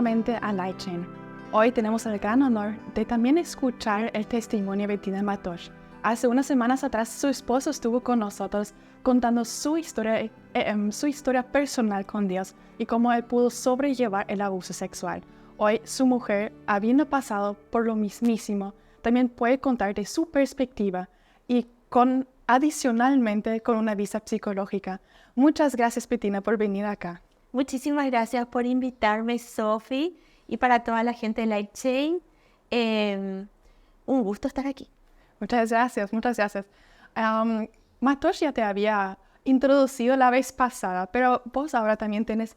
nuevamente a Lightchain. Hoy tenemos el gran honor de también escuchar el testimonio de Bettina Matosh. Hace unas semanas atrás su esposo estuvo con nosotros contando su historia personal con Dios y cómo él pudo sobrellevar el abuso sexual. Hoy su mujer, habiendo pasado por lo mismísimo, también puede contar de su perspectiva y adicionalmente con una vista psicológica. Muchas gracias, Bettina, por venir acá. Muchísimas gracias por invitarme, Sophie, y para toda la gente de Lightchain. Un gusto estar aquí. Muchas gracias, muchas gracias. Matosh ya te había introducido la vez pasada, pero vos ahora también tenés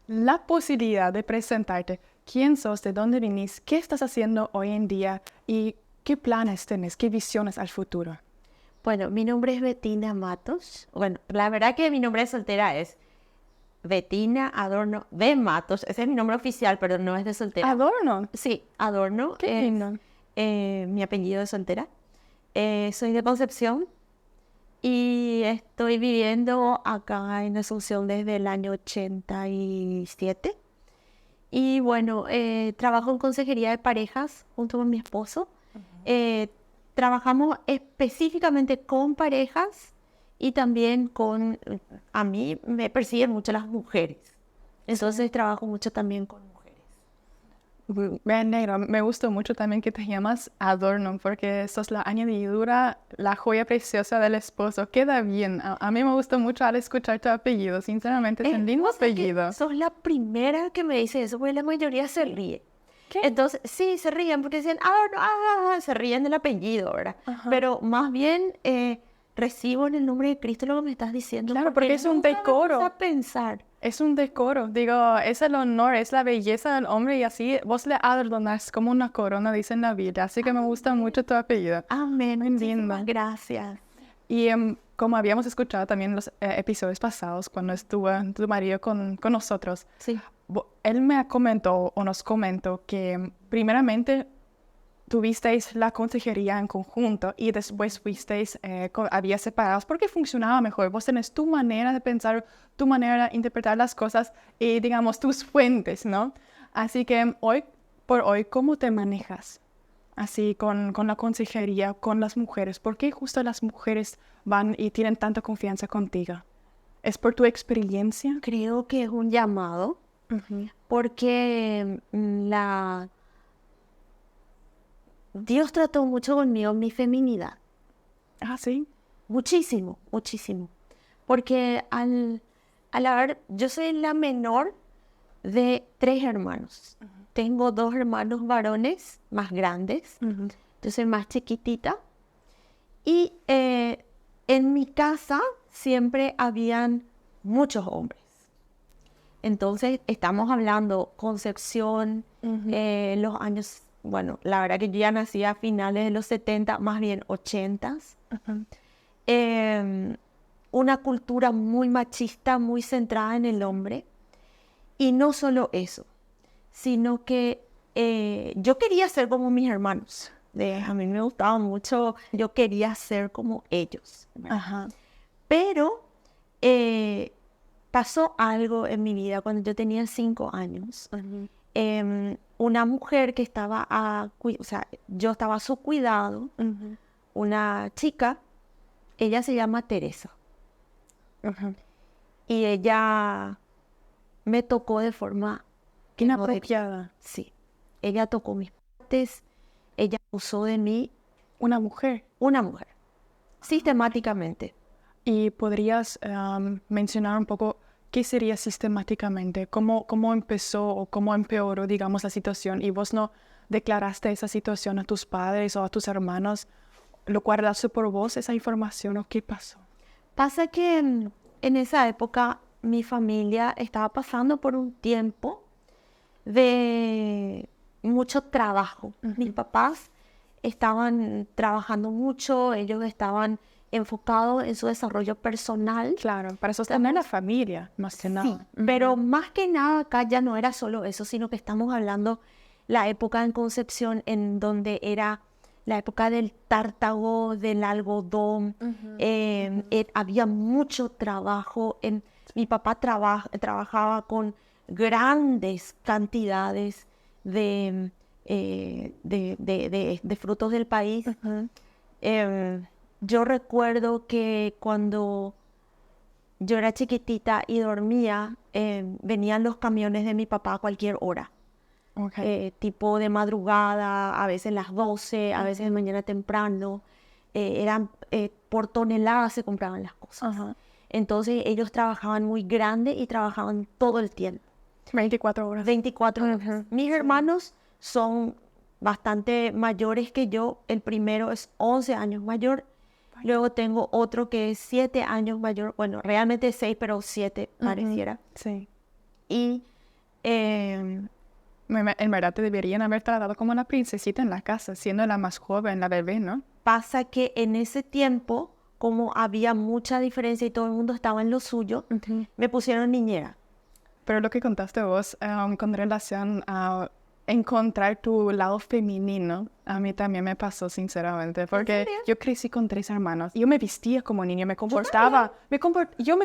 la posibilidad de presentarte. ¿Quién sos? ¿De dónde venís? ¿Qué estás haciendo hoy en día? ¿Y qué planes tenés? ¿Qué visiones al futuro? Bueno, mi nombre es Bettina Matos. Bueno, la verdad que mi nombre de soltera es Bettina Adorno de Matos. Ese es mi nombre oficial, pero no es de soltera. ¿Adorno? Sí, Adorno. Qué lindo. Mi apellido de soltera. Soy de Concepción y estoy viviendo acá en Asunción desde el año 87. Y bueno, trabajo en consejería de parejas junto con mi esposo. Trabajamos específicamente con parejas y también a mí me persiguen mucho las mujeres. Entonces trabajo mucho también con mujeres. Me alegro, me gustó mucho también que te llamas Adorno, porque sos la añadidura, la joya preciosa del esposo. Queda bien. A mí me gustó mucho al escuchar tu apellido, sinceramente, es un lindo apellido. Sos la primera que me dice eso, porque la mayoría se ríe. ¿Qué? Entonces, sí, se ríen porque dicen, se ríen del apellido, ¿verdad? Ajá. Pero más bien recibo en el nombre de Cristo lo que me estás diciendo. Claro, porque es un decoro. Vamos a pensar. Es un decoro, digo, es el honor, es la belleza del hombre y así vos le adornás como una corona, dice en la Biblia. Así que me gusta mucho tu apellido. Amén. Muy lindo. Muchísimas gracias. Y como habíamos escuchado también en los episodios pasados, cuando estuvo tu marido con nosotros, Sí. Él me comentó o nos comentó que primeramente tuvisteis la consejería en conjunto y después fuisteis, había separados porque funcionaba mejor. Vos tenés tu manera de pensar, tu manera de interpretar las cosas y, digamos, tus fuentes, ¿no? Así que hoy por hoy, ¿cómo te manejas? Así con la consejería, con las mujeres. ¿Por qué justo las mujeres van y tienen tanta confianza contigo? ¿Es por tu experiencia? Creo que es un llamado. Porque Dios trató mucho conmigo mi feminidad. Ah, sí. Muchísimo, muchísimo. Porque yo soy la menor de 3 hermanos. Tengo 2 hermanos varones más grandes. Yo soy más chiquitita. Y en mi casa siempre habían muchos hombres. Entonces, estamos hablando Concepción, los años, bueno, la verdad que yo ya nací a finales de los 70, más bien 80s. Una cultura muy machista, muy centrada en el hombre. Y no solo eso, sino que yo quería ser como mis hermanos. A mí me gustaba mucho, yo quería ser como ellos. Ajá. Pero pasó algo en mi vida cuando yo tenía 5 años. Una mujer que estaba yo estaba a su cuidado, una chica, ella se llama Teresa. Y ella me tocó de forma Inapropiada. Sí, ella tocó mis partes, ella abusó de mí. Una mujer. Sistemáticamente. ¿Y podrías mencionar un poco qué sería sistemáticamente? ¿Cómo empezó o cómo empeoró, digamos, la situación? ¿Y vos no declaraste esa situación a tus padres o a tus hermanos? ¿Lo guardaste por vos esa información o qué pasó? Pasa que en esa época mi familia estaba pasando por un tiempo de mucho trabajo. Mis papás estaban trabajando mucho, ellos estaban enfocados en su desarrollo personal. Claro, para sostener la familia, más que nada. Sí, pero más que nada acá ya no era solo eso, sino que estamos hablando la época en Concepción en donde era la época del tártago, del algodón. Había mucho trabajo. Mi papá trabajaba con grandes cantidades de frutos del país. Yo recuerdo que cuando yo era chiquitita y dormía, venían los camiones de mi papá a cualquier hora. Tipo de madrugada, a veces las 12, a veces de mañana temprano. Eran por toneladas se compraban las cosas. Entonces ellos trabajaban muy grande y trabajaban todo el tiempo. 24 horas. 24 horas. Mis hermanos son bastante mayores que yo. El primero es 11 años mayor. Luego tengo otro que es 7 años mayor. Bueno, realmente 6, pero 7 pareciera. Sí. Y en verdad te deberían haber tratado como una princesita en la casa, siendo la más joven, la bebé, ¿no? pasa que en ese tiempo, como había mucha diferencia y todo el mundo estaba en lo suyo, me pusieron niñera. Pero lo que contaste vos con relación a encontrar tu lado femenino, a mí también me pasó sinceramente, porque yo crecí con 3 hermanos. Yo me vestía como niña, yo me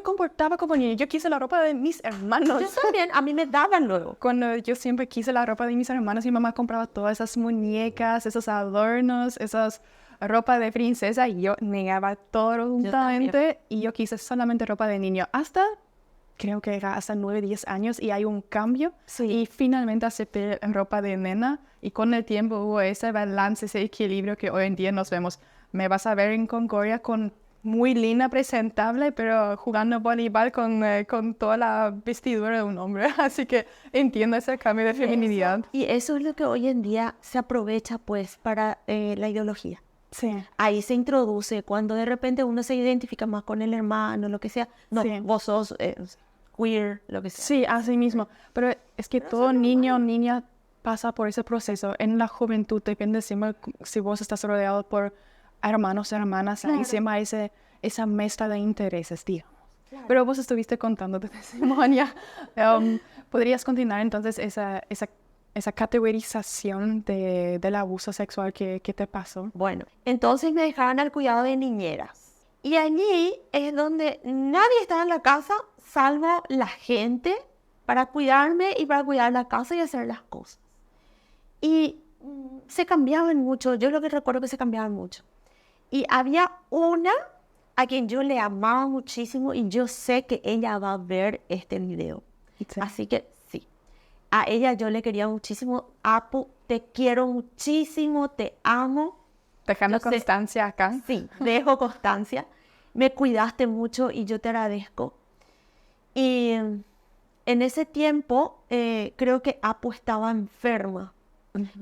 comportaba como niña. Yo quise la ropa de mis hermanos. Yo también, a mí me daban luego. Cuando yo siempre quise la ropa de mis hermanos, mi mamá compraba todas esas muñecas, esos adornos, esas ropa de princesa, y yo negaba todo juntamente, y yo quise solamente ropa de niño. Creo que era hasta 9, 10 años y hay un cambio. Y finalmente acepté ropa de nena. Y con el tiempo hubo ese balance, ese equilibrio que hoy en día nos vemos. Me vas a ver en Concordia con muy linda, presentable, pero jugando voleibol con toda la vestidura de un hombre. Así que entiendo ese cambio de feminidad. Y eso es lo que hoy en día se aprovecha pues para la ideología. Sí. Ahí se introduce cuando de repente uno se identifica más con el hermano, lo que sea. No, vos sos queer, lo que sea. Sí, así mismo. Pero es que todo niño o niña pasa por ese proceso. En la juventud depende siempre si vos estás rodeado por hermanos, hermanas, ahí siempre hay esa mezcla de intereses, digamos. Pero vos estuviste contando de testimonio. ¿Podrías continuar entonces esa categorización del abuso sexual que te pasó? Bueno, entonces me dejaron al cuidado de niñeras. Y allí es donde nadie estaba en la casa, salvo la gente, para cuidarme y para cuidar la casa y hacer las cosas. Y se cambiaban mucho, yo lo que recuerdo que se cambiaban mucho. Y había una a quien yo le amaba muchísimo y yo sé que ella va a ver este video. Sí. Así que sí, a ella yo le quería muchísimo. Apu, te quiero muchísimo, te amo. Dejando constancia acá. Sí, dejo constancia. Me cuidaste mucho y yo te agradezco. Y en ese tiempo creo que Apu estaba enferma.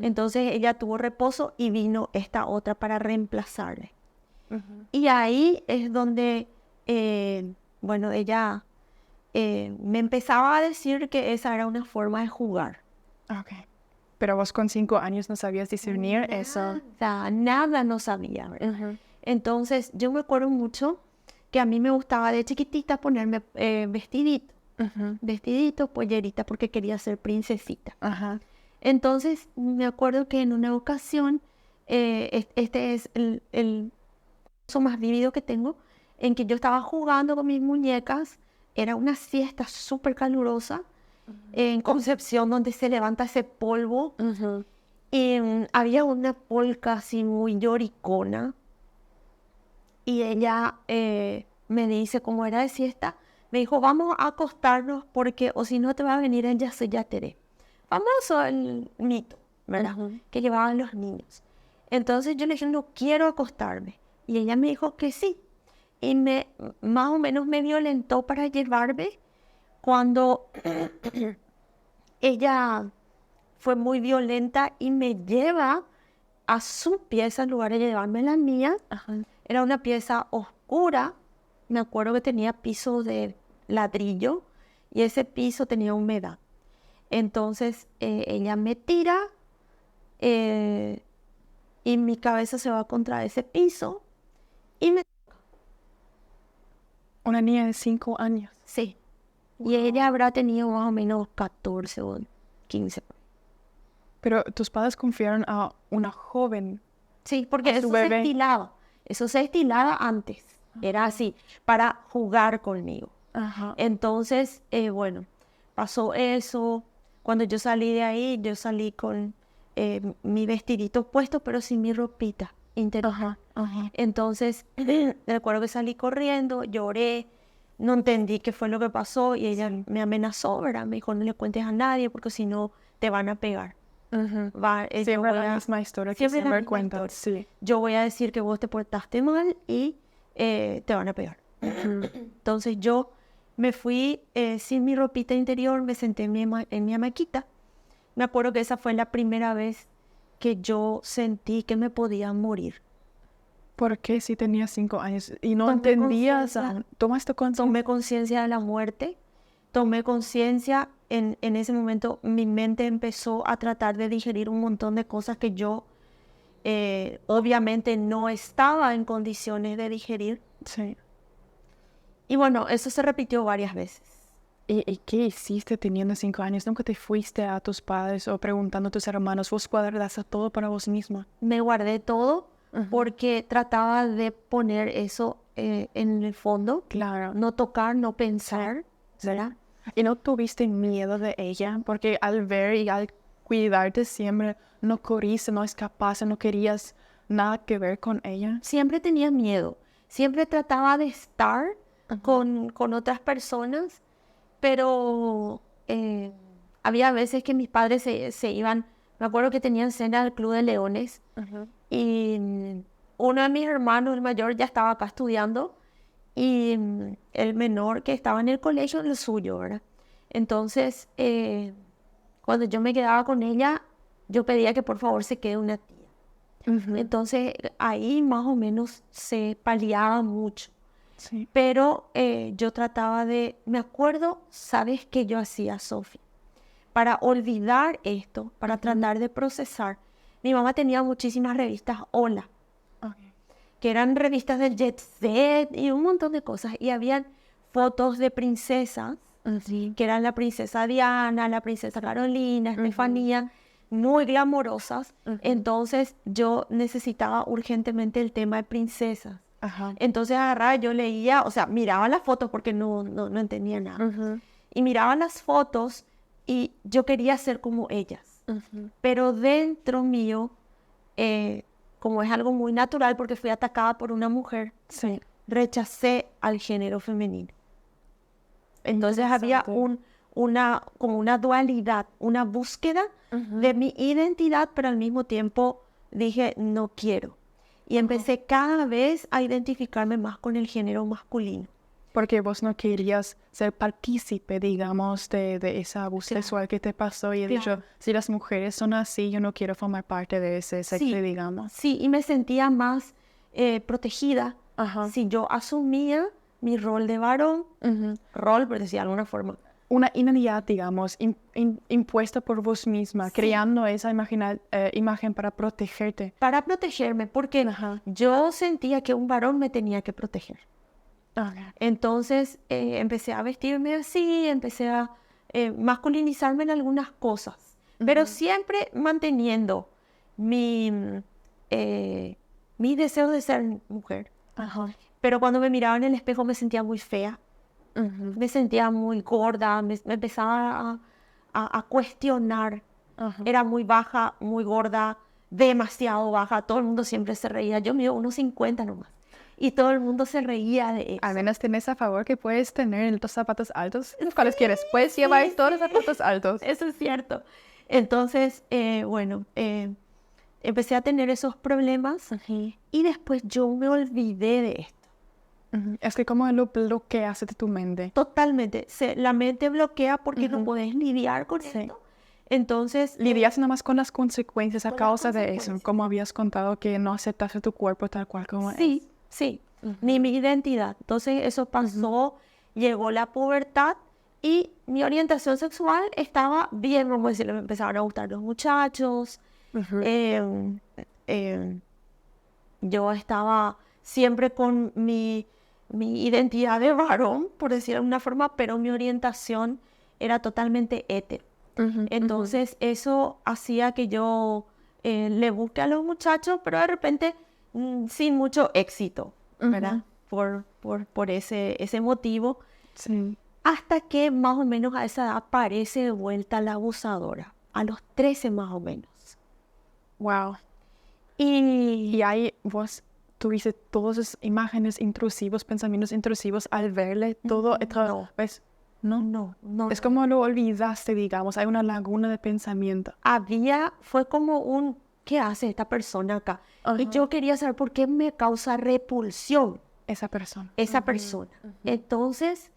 Entonces ella tuvo reposo y vino esta otra para reemplazarle. Y ahí es donde, bueno, ella me empezaba a decir que esa era una forma de jugar. Okay. Pero vos con 5 años no sabías discernir eso. Nada no sabía. Entonces yo me acuerdo mucho que a mí me gustaba de chiquitita ponerme vestidito, pollerita, porque quería ser princesita. Entonces me acuerdo que en una ocasión, este es el uso más vívido que tengo, en que yo estaba jugando con mis muñecas. Era una siesta súper calurosa en Concepción, donde se levanta ese polvo. Y había una polca así muy lloricona. Y ella me dice, como era de siesta, me dijo, vamos a acostarnos porque o si no te va a venir el yaceré. Famoso el mito, ¿verdad? Que llevaban los niños. Entonces yo le dije, no quiero acostarme. Y ella me dijo que sí. Y más o menos me violentó para llevarme cuando ella fue muy violenta y me lleva a su pieza en lugar de llevarme a la mía. Era una pieza oscura. Me acuerdo que tenía piso de ladrillo y ese piso tenía humedad. Entonces ella me tira y mi cabeza se va contra ese piso y me... Una niña de 5 años. Sí. Wow. Y ella habrá tenido más o menos 14 o 15. Pero tus padres confiaron a una joven. Sí, porque eso se estilaba. Eso se estilaba antes. Era así, para jugar conmigo. Entonces, bueno, pasó eso. Cuando yo salí de ahí, yo salí con mi vestidito puesto, pero sin mi ropita interior. Entonces, recuerdo que salí corriendo, lloré, no entendí qué fue lo que pasó y ella me amenazó, ¿verdad? Me dijo, no le cuentes a nadie porque si no te van a pegar. Siempre la misma historia que siempre cuentas. Sí. Yo voy a decir que vos te portaste mal y te van a pegar. Entonces yo me fui sin mi ropita interior, me senté en mi hamaquita. Me acuerdo que esa fue la primera vez que yo sentí que me podía morir. ¿Por qué si tenías 5 años y no entendías? ¿Tomaste conciencia? Tomé conciencia de la muerte, tomé conciencia, en ese momento mi mente empezó a tratar de digerir un montón de cosas que yo obviamente no estaba en condiciones de digerir. Sí. Y bueno, eso se repitió varias veces. ¿Y qué hiciste teniendo 5 años? ¿Nunca te fuiste a tus padres o preguntando a tus hermanos? ¿Vos guardaste todo para vos misma? Me guardé todo porque trataba de poner eso en el fondo. Claro. No tocar, no pensar, ¿verdad? ¿Y no tuviste miedo de ella? Porque al ver y al cuidarte siempre no corriste, no escapaste, no querías nada que ver con ella. Siempre tenía miedo. Siempre trataba de estar con otras personas, pero había veces que mis padres se iban. Me acuerdo que tenían cena del Club de Leones y uno de mis hermanos, el mayor, ya estaba acá estudiando y el menor que estaba en el colegio, el suyo, ¿verdad? Entonces, cuando yo me quedaba con ella, yo pedía que por favor se quede una tía. Entonces, ahí más o menos se paliaba mucho. Sí. Pero yo trataba de... Me acuerdo, ¿sabes qué yo hacía, Sofía? Para olvidar esto, para tratar de procesar. Mi mamá tenía muchísimas revistas Hola, que eran revistas del Jet Set y un montón de cosas. Y habían fotos de princesas, que eran la princesa Diana, la princesa Carolina, Estefanía, muy glamorosas. Entonces yo necesitaba urgentemente el tema de princesas. Entonces agarraba, yo leía, o sea, miraba las fotos porque no entendía nada. Y miraba las fotos y yo quería ser como ellas. Pero dentro mío, como es algo muy natural porque fui atacada por una mujer, rechacé al género femenino. Entonces había como una dualidad, una búsqueda de mi identidad, pero al mismo tiempo dije, no quiero. Y empecé cada vez a identificarme más con el género masculino. Porque vos no querías ser partícipe, digamos, de ese abuso sexual que te pasó y he dicho, si las mujeres son así, yo no quiero formar parte de ese sexo, digamos. Sí, y me sentía más protegida si yo asumía mi rol de varón, rol, por decir de alguna forma. Una identidad, digamos, impuesta por vos misma, creando esa imagen para protegerte. Para protegerme, porque yo sentía que un varón me tenía que proteger. Entonces empecé a vestirme así, empecé a masculinizarme en algunas cosas, pero siempre manteniendo mi deseo de ser mujer. Pero cuando me miraba en el espejo me sentía muy fea, me sentía muy gorda, me empezaba a cuestionar. Era muy baja, muy gorda, demasiado baja, todo el mundo siempre se reía. Yo mido 1,50 nomás. Y todo el mundo se reía de eso. Al menos tenés a favor que puedes tener los zapatos altos. ¿Cuáles quieres? Puedes llevar todos los zapatos altos. Eso es cierto. Entonces, empecé a tener esos problemas y después yo me olvidé de esto. Es que como lo bloqueas de tu mente. Totalmente. La mente bloquea porque no puedes lidiar con esto. Entonces... Lidias nada más con las consecuencias a causa de eso. Como habías contado que no aceptaste tu cuerpo tal cual como es. Sí, ni mi identidad. Entonces eso pasó, llegó la pubertad y mi orientación sexual estaba bien, vamos a decirlo, me empezaron a gustar los muchachos. Yo estaba siempre con mi identidad de varón, por decirlo de alguna forma, pero mi orientación era totalmente hetero. Entonces eso hacía que yo le busque a los muchachos, pero de repente sin mucho éxito, ¿verdad? Por ese motivo. hasta que más o menos a esa edad aparece de vuelta la abusadora, a los 13 más o menos. Wow. Y Y ahí vos tuviste todas esas imágenes intrusivos, pensamientos intrusivos al verle todo otra no, vez. ¿No? no. Es como lo olvidaste, digamos. Hay una laguna de pensamiento. Fue como un, ¿qué hace esta persona acá? Y Ajá. yo quería saber por qué me causa repulsión Esa persona. esa persona. Entonces,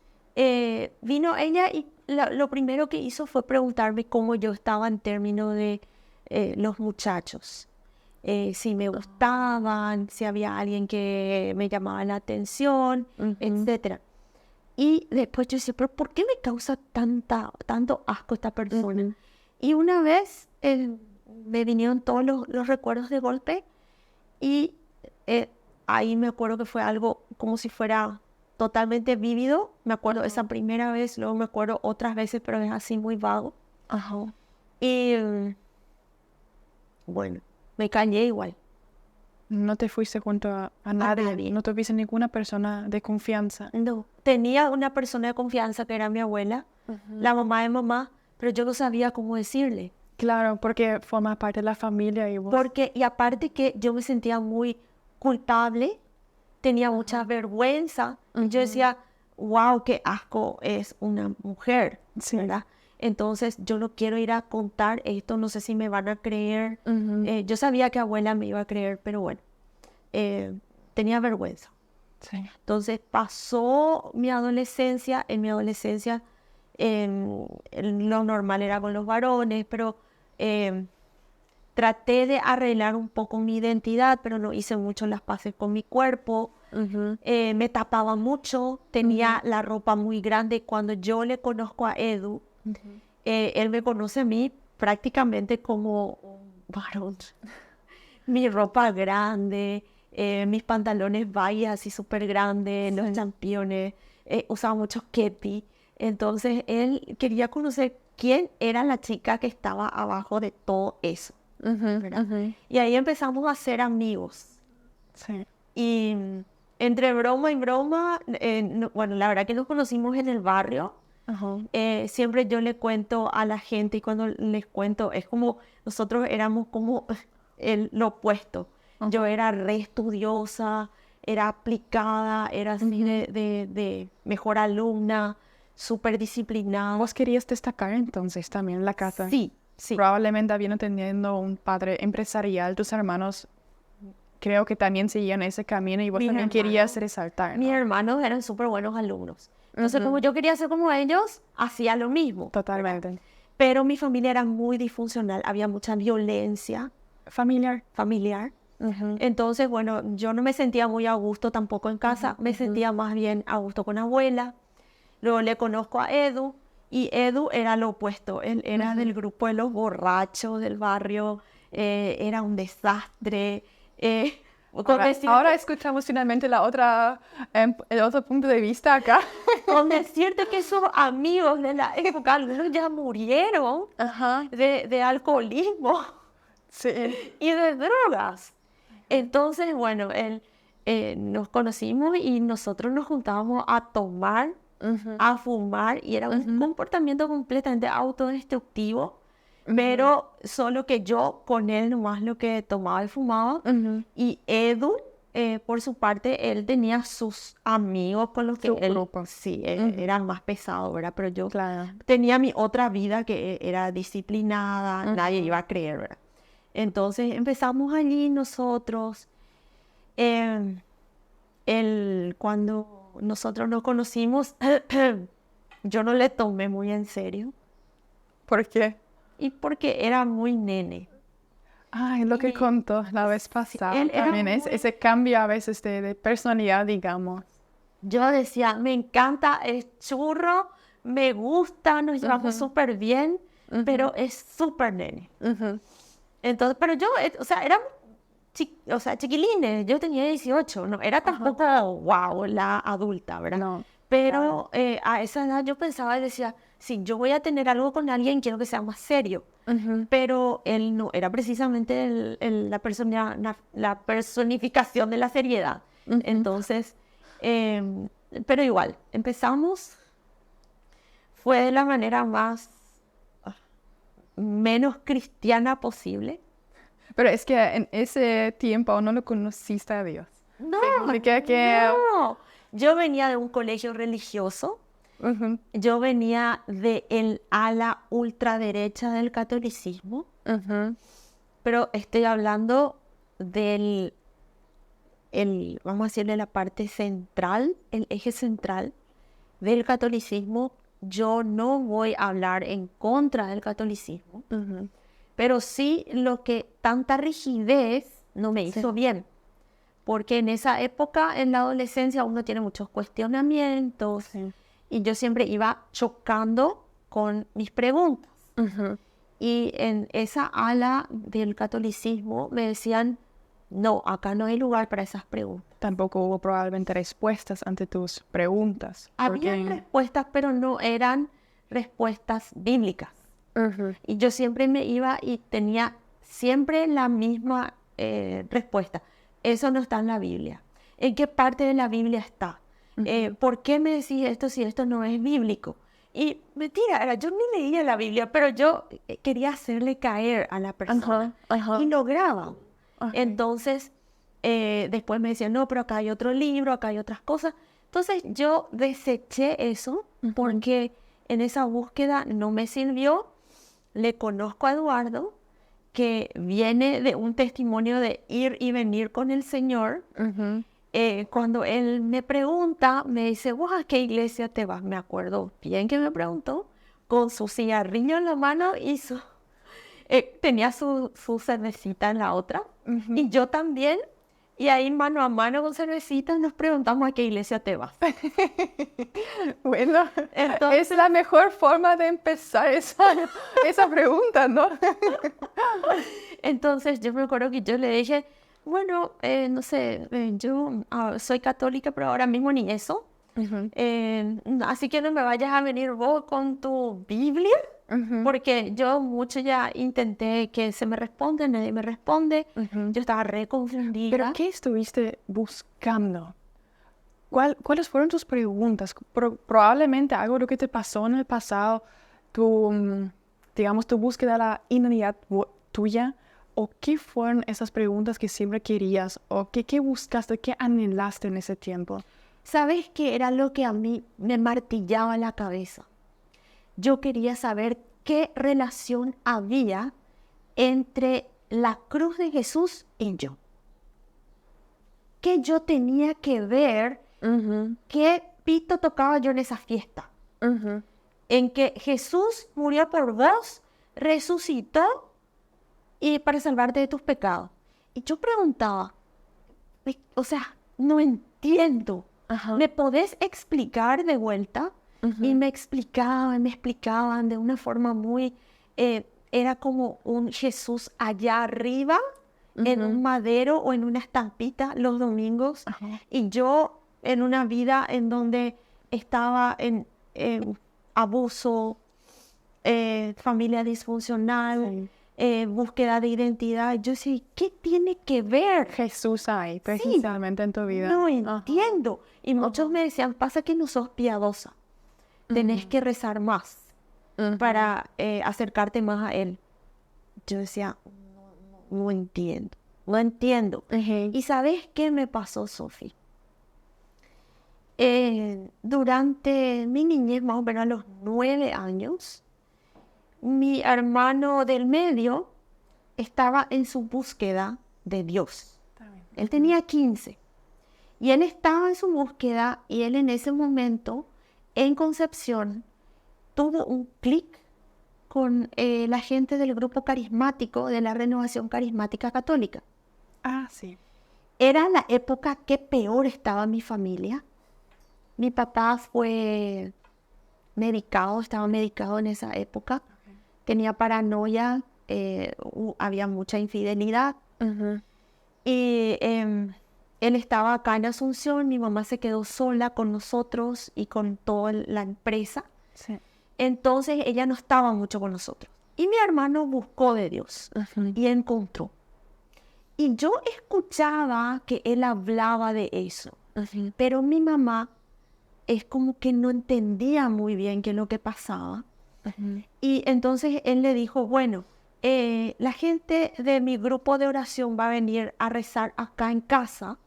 vino ella y lo primero que hizo fue preguntarme cómo yo estaba en términos de los muchachos. Si me gustaban, si había alguien que me llamaba la atención, etcétera. Y después yo decía, pero ¿por qué me causa tanto asco esta persona? Y una vez me vinieron todos los recuerdos de golpe y ahí me acuerdo que fue algo como si fuera totalmente vívido. Me acuerdo esa primera vez, luego me acuerdo otras veces, pero es así muy vago. Ajá. Y bueno, me callé igual. No te fuiste junto a nadie. No tuviste ninguna persona de confianza. No, tenía una persona de confianza que era mi abuela, la mamá de mamá, pero yo no sabía cómo decirle. Claro, porque forma parte de la familia y vos. Y aparte que yo me sentía muy culpable, tenía mucha vergüenza. Y yo decía, wow, qué asco es una mujer, Sí. ¿verdad? Entonces yo no quiero ir a contar esto, no sé si me van a creer. Yo sabía que abuela me iba a creer, pero bueno, tenía vergüenza. Sí. Entonces pasó mi adolescencia. En mi adolescencia lo normal era con los varones, pero traté de arreglar un poco mi identidad, pero no hice mucho las paces con mi cuerpo. Me tapaba mucho, tenía la ropa muy grande. Cuando yo le conozco a Edu, él me conoce a mí prácticamente como un varón. Mi ropa grande, mis pantalones vallas así súper grandes, los championes, usaba mucho kepi. Entonces él quería conocer quién era la chica que estaba abajo de todo eso, ¿verdad? Y ahí empezamos a ser amigos. Sí. Y entre broma y broma, bueno, la verdad que nos conocimos en el barrio. Ajá. Siempre yo le cuento a la gente y cuando les cuento es como nosotros éramos como lo opuesto. Yo era re estudiosa, era aplicada, era así de mejor alumna, súper disciplinada. Vos querías destacar entonces también en la casa. Sí. Probablemente habiendo teniendo un padre empresarial, tus hermanos creo que también seguían ese camino y vos también querías resaltar, ¿no? Mis hermanos eran súper buenos alumnos. Entonces, como yo quería ser como ellos, hacía lo mismo. Totalmente. ¿Verdad? Pero mi familia era muy disfuncional, había mucha violencia Familiar. Entonces, bueno, yo no me sentía muy a gusto tampoco en casa, me sentía más bien a gusto con abuela. Luego le conozco a Edu y Edu era lo opuesto, él era del grupo de los borrachos del barrio, era un desastre. Ahora escuchamos finalmente el otro punto de vista acá. Con decirte que esos amigos de la época, algunos ya murieron de alcoholismo y de drogas. Entonces, bueno, nos conocimos y nosotros nos juntábamos a tomar, a fumar, y era un comportamiento completamente autodestructivo, pero solo que yo con él nomás lo que tomaba y fumaba. Y Edu, por su parte, él tenía sus amigos con los que grupo. Sí, eran más pesados, ¿verdad? Pero yo tenía mi otra vida que era disciplinada, nadie iba a creer, ¿verdad? Entonces empezamos allí nosotros. Cuando nosotros nos conocimos, yo no le tomé muy en serio. ¿Por qué? Y porque era muy nene. Es lo que contó la vez pasada. Él era también ese cambio a veces de personalidad, digamos. Yo decía, me encanta, es churro, me gusta, nos llevamos súper bien, pero es súper nene. Entonces, pero yo, o sea, éramos chiquilines, yo tenía 18, no era tampoco, wow, la adulta, ¿verdad? No. Pero a esa edad yo pensaba y decía, si yo voy a tener algo con alguien, quiero que sea más serio. Pero él no, era precisamente la personificación de la seriedad. Entonces, pero igual, empezamos fue de la manera más menos cristiana posible. Pero es que en ese tiempo aún no lo conociste a Dios. No, Significa que... no. Yo venía de un colegio religioso. Ujú, Yo venía del ala ultraderecha del catolicismo. ujú. Pero estoy hablando del, vamos a decirle la parte central, el eje central del catolicismo. Yo no voy a hablar en contra del catolicismo, Ujú. pero sí lo que tanta rigidez no me Sí. hizo bien. Porque en esa época, en la adolescencia, uno tiene muchos cuestionamientos Sí. y yo siempre iba chocando con mis preguntas. Ujú. Y en esa ala del catolicismo me decían, no, acá no hay lugar para esas preguntas. Tampoco hubo probablemente respuestas ante tus preguntas. Habían Porque... respuestas, pero no eran respuestas bíblicas. Ujú. Y yo siempre me iba y tenía siempre la misma respuesta. Eso no está en la Biblia. ¿En qué parte de la Biblia está? ¿Por qué me decís esto si esto no es bíblico? Y mentira, yo ni leía la Biblia, pero yo quería hacerle caer a la persona. Ajá, ajá. Y lograba. Ok. Entonces, después me decían, no, pero acá hay otro libro, acá hay otras cosas. Entonces yo deseché eso porque en esa búsqueda no me sirvió. Le conozco a Eduardo, que viene de un testimonio de ir y venir con el Señor. Ujú. Cuando él me pregunta, me dice, ¿vos a qué iglesia te vas? Me acuerdo bien que me preguntó, con su cigarrillo en la mano y tenía su cervecita en la otra, Ujú. y yo también, y ahí mano a mano con cervecita nos preguntamos a qué iglesia te vas. Bueno, Entonces, es la mejor forma de empezar esa pregunta, ¿no? entonces yo me acuerdo que yo le dije, bueno, no sé, yo soy católica, pero ahora mismo ni eso. Ujú, Así que no me vayas a venir vos con tu Biblia, ujú, porque yo mucho ya intenté que se me responde, nadie me responde. ujú. Yo estaba re ¿Pero confundida. qué estuviste buscando? ¿Cuáles fueron tus preguntas? Probablemente algo de lo que te pasó en el pasado, tu, digamos, tu búsqueda de la identidad tuya, o qué fueron esas preguntas que siempre querías, o qué buscaste, qué anhelaste en ese tiempo. ¿Sabes qué era lo que a mí me martillaba la cabeza? Yo quería saber qué relación había entre la cruz de Jesús y yo. ¿Qué yo tenía que ver? Ujú, ¿Qué pito tocaba yo en esa fiesta? ujú. En que Jesús murió por vos, resucitó y para salvarte de tus pecados. Y yo preguntaba, o sea, no entiendo. Ajá. ¿Me podés explicar de vuelta? Y Ujú, me explicaban de una forma muy... era como un Jesús allá arriba, en un ujú. madero o en una estampita los domingos, Ajá. y yo en una vida en donde estaba en abuso, familia disfuncional, Sí. búsqueda de identidad. Yo decía, ¿qué tiene que ver? Jesús ahí, Sí, presencialmente en tu vida. no Ajá. entiendo. Y muchos Ajá. me decían, pasa que no sos piadosa, tenés Ujú, que rezar más ujú. para acercarte más a Él. Yo decía, no entiendo, no entiendo. Ujú. ¿Y sabes qué me pasó, Sofi? Durante mi niñez, más o menos a los 9 años, mi hermano del medio estaba en su búsqueda de Dios. Está bien. Él tenía 15 y él estaba en su búsqueda, y él en ese momento, en Concepción, tuvo un clic con la gente del grupo carismático de la Renovación Carismática Católica. Ah, sí. Era la época que peor estaba mi familia. Mi papá estaba medicado en esa época. Tenía paranoia, había mucha infidelidad. Ujú. Y él estaba acá en Asunción, mi mamá se quedó sola con nosotros y con toda la empresa. Sí. Entonces ella no estaba mucho con nosotros. Y mi hermano buscó de Dios Ujú. y encontró. Y yo escuchaba que él hablaba de eso, Ujú. pero mi mamá es como que no entendía muy bien qué es lo que pasaba. Y entonces él le dijo, bueno, la gente de mi grupo de oración va a venir a rezar acá en casa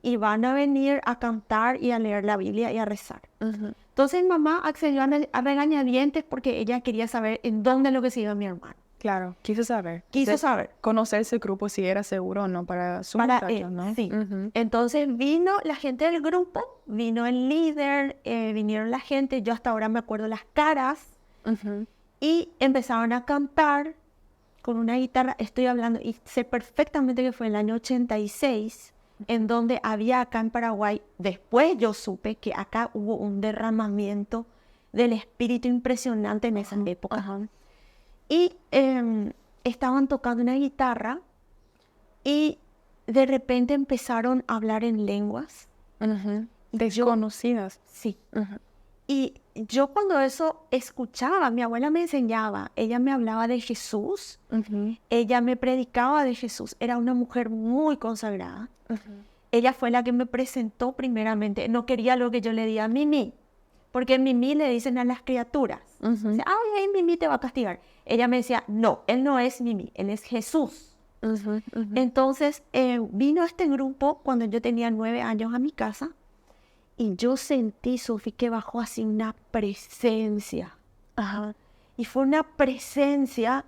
y van a venir a cantar y a leer la Biblia y a rezar. Entonces mamá accedió a regañadientes porque ella quería saber en dónde es lo que se iba mi hermano. Claro, quiso saber. Quiso saber. Conocer ese grupo si era seguro o no para su Para muchacho, él, ¿no? sí. Entonces vino la gente del grupo, vino el líder, vinieron la gente, yo hasta ahora me acuerdo las caras, y empezaron a cantar con una guitarra, estoy hablando, y sé perfectamente que fue en el año 86, en donde había acá en Paraguay, después yo supe que acá hubo un derramamiento del espíritu impresionante en esa época. Y estaban tocando una guitarra y de repente empezaron a hablar en lenguas. Desconocidas. Sí. Y yo cuando eso escuchaba, mi abuela me enseñaba, ella me hablaba de Jesús, ella me predicaba de Jesús, era una mujer muy consagrada. Ella fue la que me presentó primeramente, no quería lo que yo le diga a Mimi, porque Mimi le dicen a las criaturas, dice, ay, Mimi te va a castigar. Ella me decía, no, él no es Mimi, él es Jesús. Entonces vino este grupo cuando yo tenía 9 años a mi casa y yo sentí, Sofi, que bajó así una presencia. Y fue una presencia,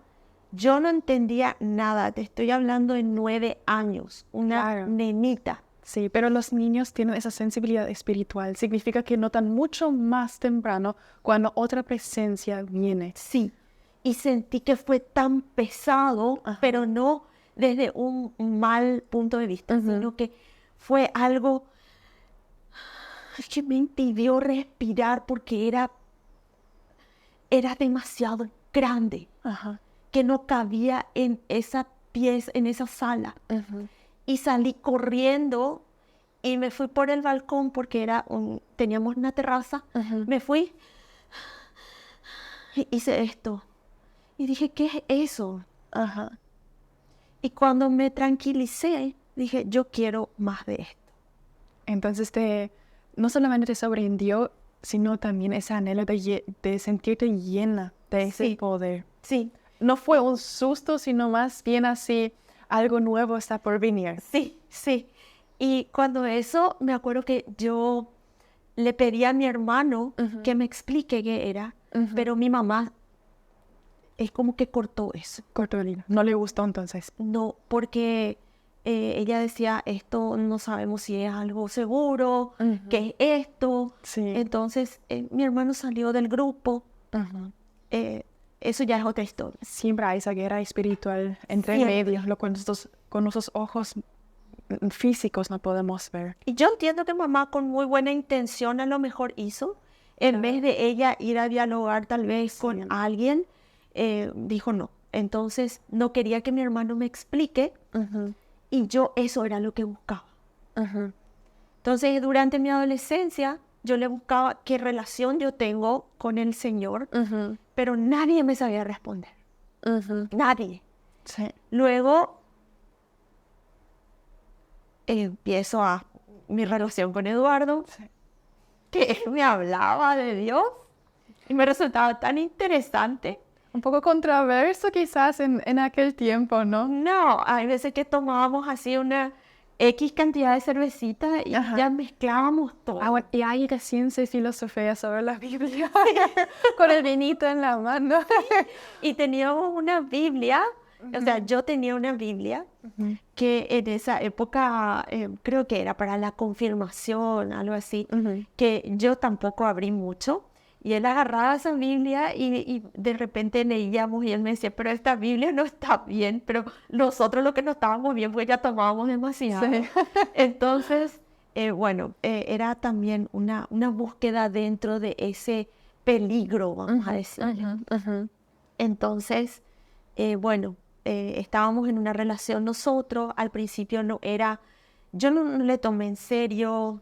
yo no entendía nada, te estoy hablando de 9 años, una nenita. Sí, pero los niños tienen esa sensibilidad espiritual. Significa que notan mucho más temprano cuando otra presencia viene. Sí, y sentí que fue tan pesado, pero no desde un mal punto de vista, sino que fue algo que me impidió respirar porque era demasiado grande, que no cabía en esa pieza, en esa sala. Y salí corriendo y me fui por el balcón porque teníamos una terraza. Me fui y hice esto. Y dije, ¿qué es eso? Y cuando me tranquilicé, dije, yo quiero más de esto. Entonces no solamente te sorprendió, sino también ese anhelo de sentirte llena de ese poder. Sí. No fue un susto, sino más bien así, algo nuevo está por venir. Sí, sí. Y cuando eso, me acuerdo que yo le pedí a mi hermano que me explique qué era, pero mi mamá es como que cortó eso. Cortó el hilo. No le gustó entonces. No, porque ella decía, esto no sabemos si es algo seguro, qué es esto. Sí. Entonces, mi hermano salió del grupo. Eso ya es otra historia. Siempre hay esa guerra espiritual entre medios, lo cual con nuestros ojos físicos no podemos ver. Y yo entiendo que mamá con muy buena intención a lo mejor hizo, en vez de ella ir a dialogar tal vez con alguien, dijo no. Entonces no quería que mi hermano me explique y yo eso era lo que buscaba. Entonces durante mi adolescencia yo le buscaba qué relación yo tengo con el Señor, pero nadie me sabía responder. Nadie. Sí. Luego empiezo a mi relación con Eduardo, que él me hablaba de Dios y me resultaba tan interesante. Un poco controverso quizás en aquel tiempo, ¿no? No, hay veces que tomábamos así una X cantidad de cervecita y ya mezclábamos todo. Y ahí recién se filosofía sobre la Biblia, con el vinito en la mano. Y teníamos una Biblia, o sea, yo tenía una Biblia que en esa época creo que era para la confirmación, algo así, que yo tampoco abrí mucho. Y él agarraba esa Biblia y de repente leíamos y él me decía, pero esta Biblia no está bien, pero nosotros lo que no estábamos bien porque ya tomábamos demasiado. Sí. Entonces, bueno, era también una búsqueda dentro de ese peligro, vamos a decir. Entonces, bueno, estábamos en una relación nosotros, al principio yo no le tomé en serio,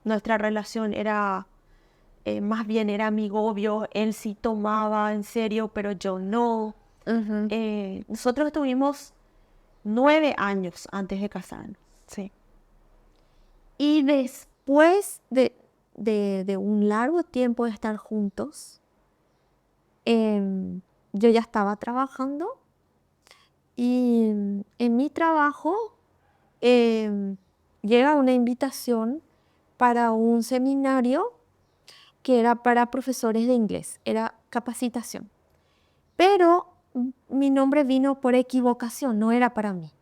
nuestra relación era... más bien era amigobio, él sí tomaba en serio, pero yo no. Nosotros estuvimos 9 años antes de casarnos. Sí. Y después de un largo tiempo de estar juntos, yo ya estaba trabajando y en mi trabajo llega una invitación para un seminario que era para profesores de inglés, era capacitación. Pero mi nombre vino por equivocación, no era para mí,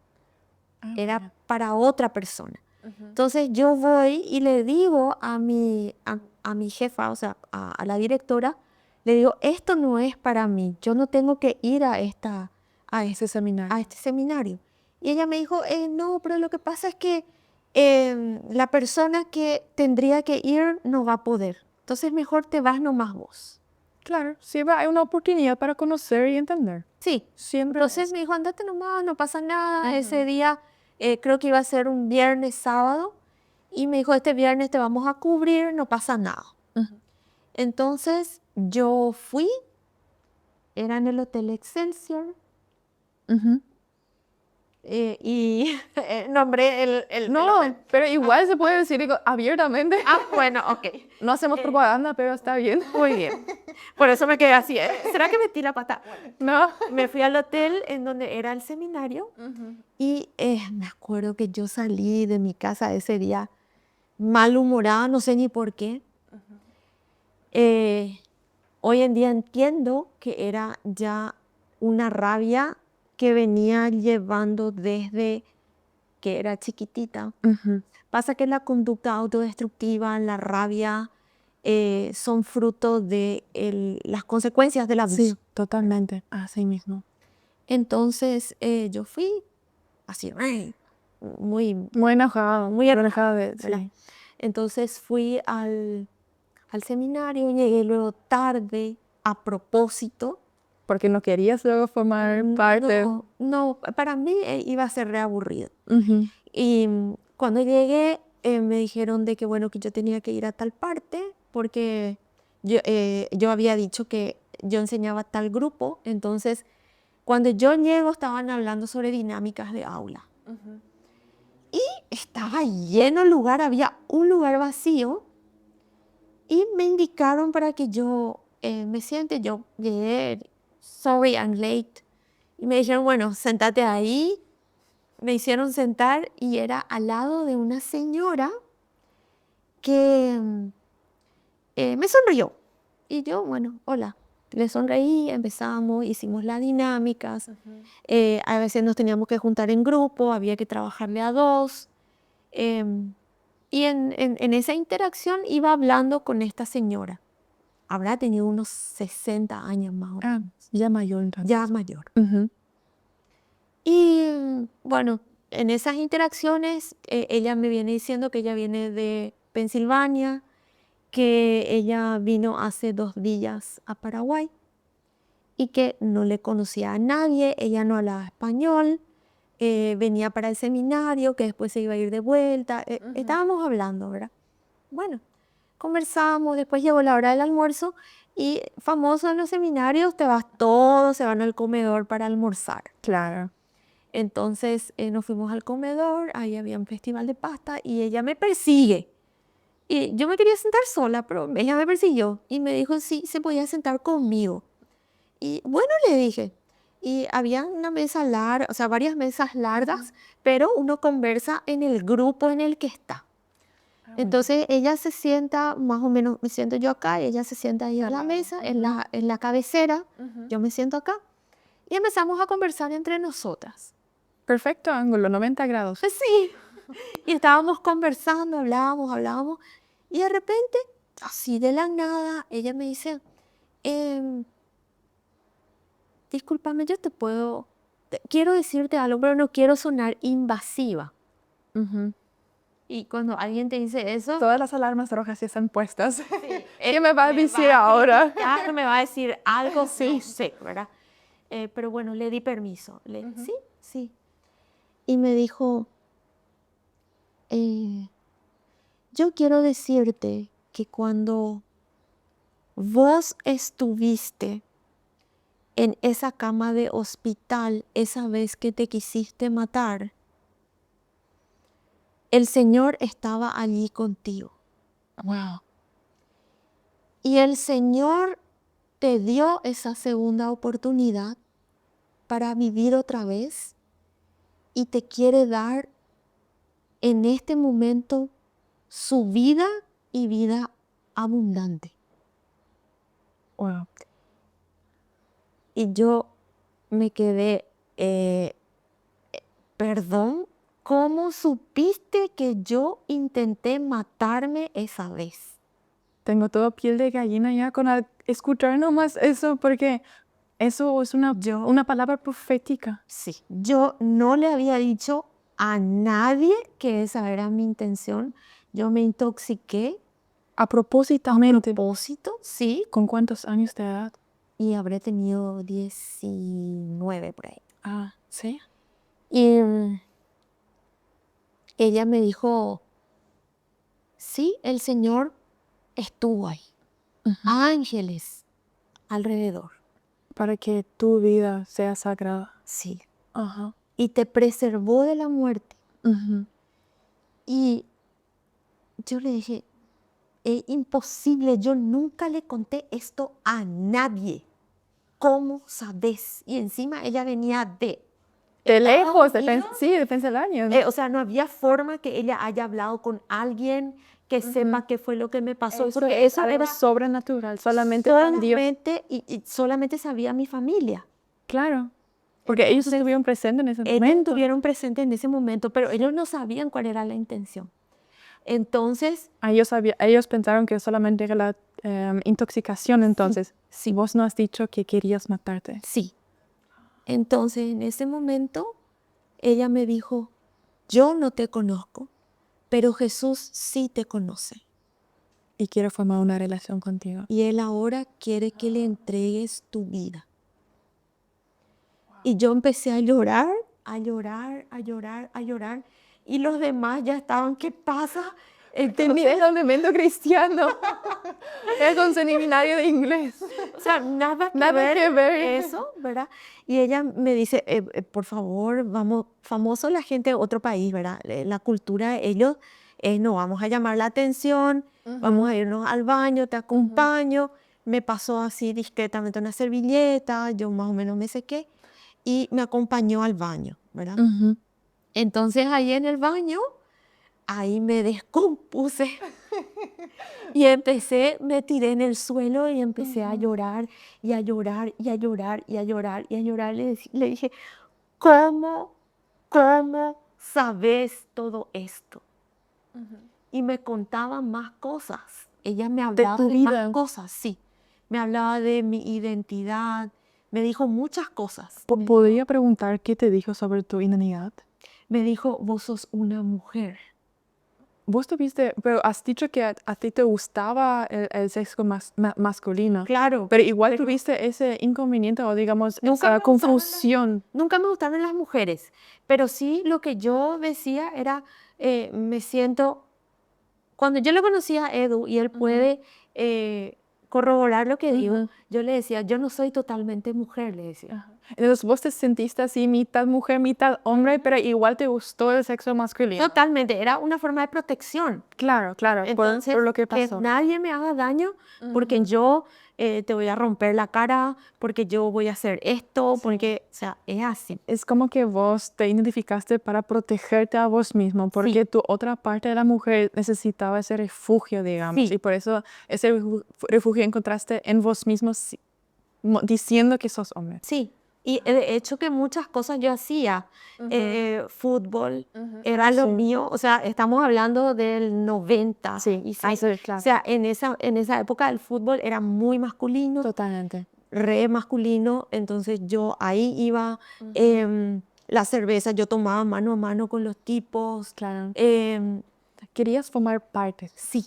era para otra persona. Entonces yo voy y le digo a mi jefa, o sea, a la directora, le digo, esto no es para mí, yo no tengo que ir a Ese seminario. este seminario. Y ella me dijo, no, pero lo que pasa es que la persona que tendría que ir no va a poder. Entonces mejor te vas nomás vos. Claro, siempre hay una oportunidad para conocer y entender. Sí, Siempre. entonces me dijo, andate nomás, no pasa nada. Ese día creo que iba a ser un viernes, sábado. Y me dijo, este viernes te vamos a cubrir, no pasa nada. Entonces yo fui, era en el Hotel Excelsior. Y nombré el No, hotel. pero igual se puede decir abiertamente. Bueno, ok. No hacemos propaganda, pero está bien. Muy bien. Por eso me quedé así. ¿Será que metí la pata? No. Me fui al hotel en donde era el seminario y me acuerdo que yo salí de mi casa ese día malhumorada, no sé ni por qué. Hoy en día entiendo que era ya una rabia que venía llevando desde que era chiquitita. Pasa que la conducta autodestructiva, la rabia, son fruto de las consecuencias del abuso. Sí, totalmente. Así mismo. Entonces yo fui así, muy Muy enojada. Muy enojada de ¿verdad? sí. Entonces fui al seminario, llegué luego tarde, a propósito. Porque no querías luego formar parte. No, para mí iba a ser reaburrido. Y cuando llegué me dijeron de que bueno, que yo tenía que ir a tal parte porque yo había dicho que yo enseñaba tal grupo. Entonces cuando yo llego estaban hablando sobre dinámicas de aula. Y estaba lleno el lugar, había un lugar vacío y me indicaron para que yo me siente. Yo llegué, sorry, I'm late. Y me dijeron, bueno, sentate ahí. Me hicieron sentar y era al lado de una señora que me sonrió. Y yo, bueno, hola. Le sonreí, empezamos, hicimos las dinámicas. A veces nos teníamos que juntar en grupo, había que trabajarle a dos. Y en esa interacción iba hablando con esta señora. Habrá tenido unos 60 años más o menos. Ya mayor entonces. Ya mayor. Y bueno, en esas interacciones ella me viene diciendo que ella viene de Pensilvania, que ella vino hace 2 días a Paraguay y que no le conocía a nadie, ella no hablaba español, venía para el seminario, que después se iba a ir de vuelta. Estábamos hablando, ¿verdad? Bueno, conversamos, después llegó la hora del almuerzo y famoso en los seminarios, todos se van al comedor para almorzar. Claro. Entonces nos fuimos al comedor, ahí había un festival de pasta y ella me persigue. Y yo me quería sentar sola, pero ella me persiguió y me dijo si se podía sentar conmigo. Y bueno, le dije. Y había una mesa larga, o sea, varias mesas largas, pero uno conversa en el grupo en el que está. Entonces ella se sienta, más o menos, me siento yo acá, y ella se sienta ahí a la mesa, en la cabecera, yo me siento acá. Y empezamos a conversar entre nosotras. Perfecto ángulo, 90 grados. Sí. Y estábamos conversando, hablábamos. Y de repente, así de la nada, ella me dice, discúlpame, quiero decirte algo, pero no quiero sonar invasiva. Y cuando alguien te dice eso, Todas las alarmas rojas ya están puestas. sí, ¿Qué me va a decir ahora? Ya me va a decir algo, sí, ¿verdad? Pero bueno, le di permiso. Le dije, sí. Y me dijo, yo quiero decirte que cuando vos estuviste en esa cama de hospital esa vez que te quisiste matar, el Señor estaba allí contigo. Wow. Y el Señor te dio esa segunda oportunidad para vivir otra vez y te quiere dar en este momento su vida y vida abundante. Wow. Y yo me quedé, perdón, ¿cómo supiste que yo intenté matarme esa vez? Tengo toda piel de gallina ya con escuchar nomás eso, porque eso es una palabra profética. Sí, yo no le había dicho a nadie que esa era mi intención. Yo me intoxiqué A propósitamente. propósito, sí, ¿Con cuántos años de edad? y habré tenido 19 por ahí. Ah, sí. Y ella me dijo, sí, el Señor estuvo ahí, ángeles alrededor, Para que tu vida sea sagrada. sí, Ajá. y te preservó de la muerte. Ujú. Y yo le dije, es imposible, yo nunca le conté esto a nadie. ¿Cómo sabes? Y encima ella venía de De Estados lejos, Unidos. sí, de Pensilvania. O sea, no había forma que ella haya hablado con alguien que sepa qué fue lo que me pasó. Porque eso algo era sobrenatural, solamente para Dios. solamente, y solamente sabía mi familia. Claro, porque ellos Entonces, estuvieron presentes en ese ellos momento. estuvieron presentes en ese momento, pero ellos no sabían cuál era la intención. Entonces, Ellos pensaron que solamente era la intoxicación, entonces, si vos no has dicho que querías matarte. sí. Entonces, en ese momento, ella me dijo, yo no te conozco, pero Jesús sí te conoce. Y quiero formar una relación contigo. Y Él ahora quiere que le entregues tu vida. Y yo empecé a llorar, a llorar, a llorar, a llorar. Y los demás ya estaban, ¿qué pasa? Tenía el elemento cristiano. Era con seminario de inglés. O sea, nada Nada que ver. eso, ¿verdad? Y ella me dice, por favor, vamos, famoso la gente de otro país, ¿verdad? La cultura de ellos es, no, vamos a llamar la atención, vamos a irnos al baño, te acompaño. Me pasó así discretamente una servilleta, yo más o menos me sequé y me acompañó al baño, ¿verdad? Entonces ahí en el baño, ahí me descompuse. Y empecé, me tiré en el suelo y empecé a llorar y a llorar y a llorar y a llorar y a llorar. Le dije, ¿cómo sabes todo esto? Y me contaba más cosas. Ella me hablaba tu de vida. más cosas, sí. Me hablaba de mi identidad, me dijo muchas cosas. ¿Podría preguntar qué te dijo sobre tu identidad? Me dijo, vos sos una mujer. Vos tuviste, pero has dicho que a ti te gustaba el sexo masculino. Claro. Pero igual tuviste ese inconveniente o digamos Nunca esa me gustaron confusión. Nunca me gustaron las mujeres, pero sí lo que yo decía era, me siento, cuando yo lo conocía a Edu y él puede corroborar lo que digo, yo le decía, yo no soy totalmente mujer, le decía. Ajá. Entonces vos te sentiste así, mitad mujer, mitad hombre, pero igual te gustó el sexo masculino. Totalmente, era una forma de protección. Claro, claro, Entonces, por lo que que pasó. nadie me haga daño porque yo te voy a romper la cara, porque yo voy a hacer esto, porque, o sea, es así. Es como que vos te identificaste para protegerte a vos mismo, porque tu otra parte de la mujer necesitaba ese refugio, digamos, Sí. y por eso ese refugio encontraste en vos mismo diciendo que sos hombre. Sí, y de hecho que muchas cosas yo hacía, fútbol, era lo mío, o sea, estamos hablando del 90. Sí, claro. O sea, en esa época el fútbol era muy masculino, Totalmente. re masculino, entonces yo ahí iba, la cerveza yo tomaba mano a mano con los tipos. Claro. em, Querías formar parte. sí,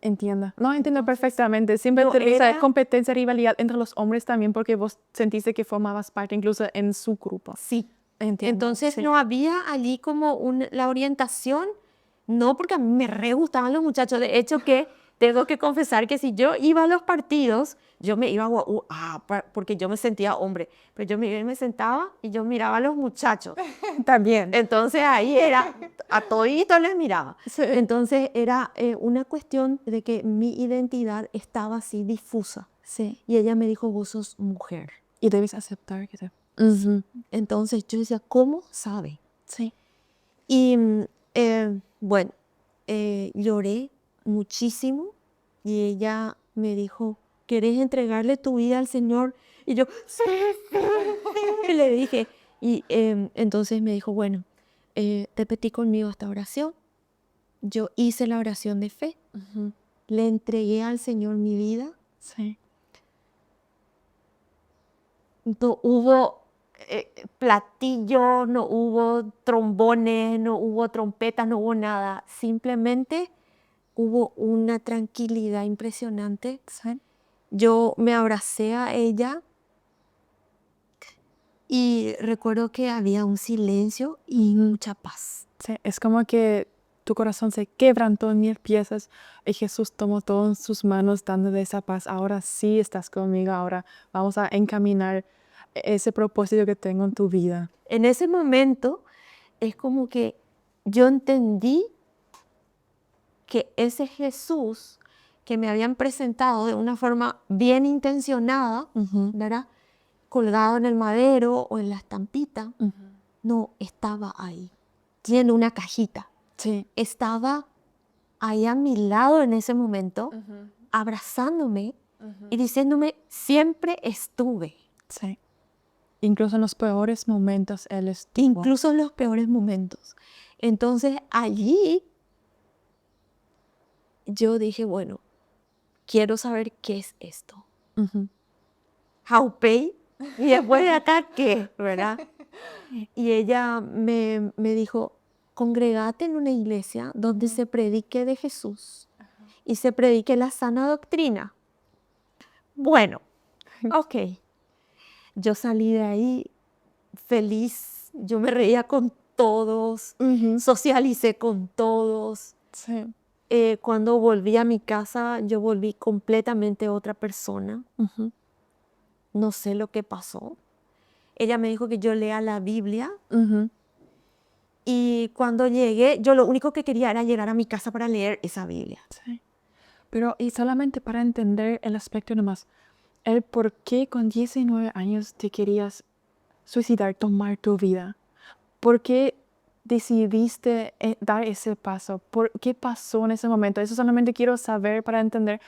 Entiendo. No, entiendo perfectamente. Siempre no tenés esa era- competencia, rivalidad entre los hombres también porque vos sentiste que formabas parte incluso en su grupo. sí. Entiendo. Entonces Sí. no había allí como la orientación, no porque a mí me re gustaban los muchachos, de hecho que tengo que confesar que si yo iba a los partidos, yo me iba porque yo me sentía hombre, pero yo me iba y me sentaba y yo miraba a los muchachos. También. Entonces ahí era, a toditos les miraba. Sí. Entonces era una cuestión de que mi identidad estaba así difusa. Sí. Y ella me dijo, vos sos mujer. Y debes aceptar que te... Entonces yo decía, ¿cómo sabe? Sí. Y bueno, lloré muchísimo y ella me dijo, ¿querés entregarle tu vida al Señor? Y yo, sí, sí, sí. Le dije, y entonces me dijo, bueno, repetí conmigo esta oración. Yo hice la oración de fe, le entregué al Señor mi vida. Sí. No hubo platillos, no hubo trombones, no hubo trompetas, no hubo nada. Simplemente hubo una tranquilidad impresionante. Sí. Yo me abracé a ella y recuerdo que había un silencio y mucha paz. Sí. Es como que tu corazón se quebrantó en mil piezas y Jesús tomó todo en sus manos dándole esa paz. Ahora sí estás conmigo, ahora vamos a encaminar ese propósito que tengo en tu vida. En ese momento es como que yo entendí que ese Jesús que me habían presentado de una forma bien intencionada, ¿verdad? Colgado en el madero o en la estampita, no estaba ahí. Tiene una cajita. Sí. Estaba ahí a mi lado en ese momento, abrazándome y diciéndome, siempre estuve. Sí. Incluso en los peores momentos Él estuvo. Incluso en los peores momentos. Entonces allí yo dije, bueno, quiero saber qué es esto. Jaupey, y después de acá, ¿qué? ¿Verdad? Y ella me dijo, congregate en una iglesia donde se predique de Jesús y se predique la sana doctrina. Bueno, ok. Yo salí de ahí feliz, yo me reía con todos, socialicé con todos. Sí. Cuando volví a mi casa, yo volví completamente otra persona. No sé lo que pasó. Ella me dijo que yo lea la Biblia. Y cuando llegué, yo lo único que quería era llegar a mi casa para leer esa Biblia. Sí. Pero y solamente para entender el aspecto nomás, el por qué con 19 años te querías suicidar, tomar tu vida. ¿Por qué decidiste dar ese paso? ¿Qué pasó en ese momento? Eso solamente quiero saber para entender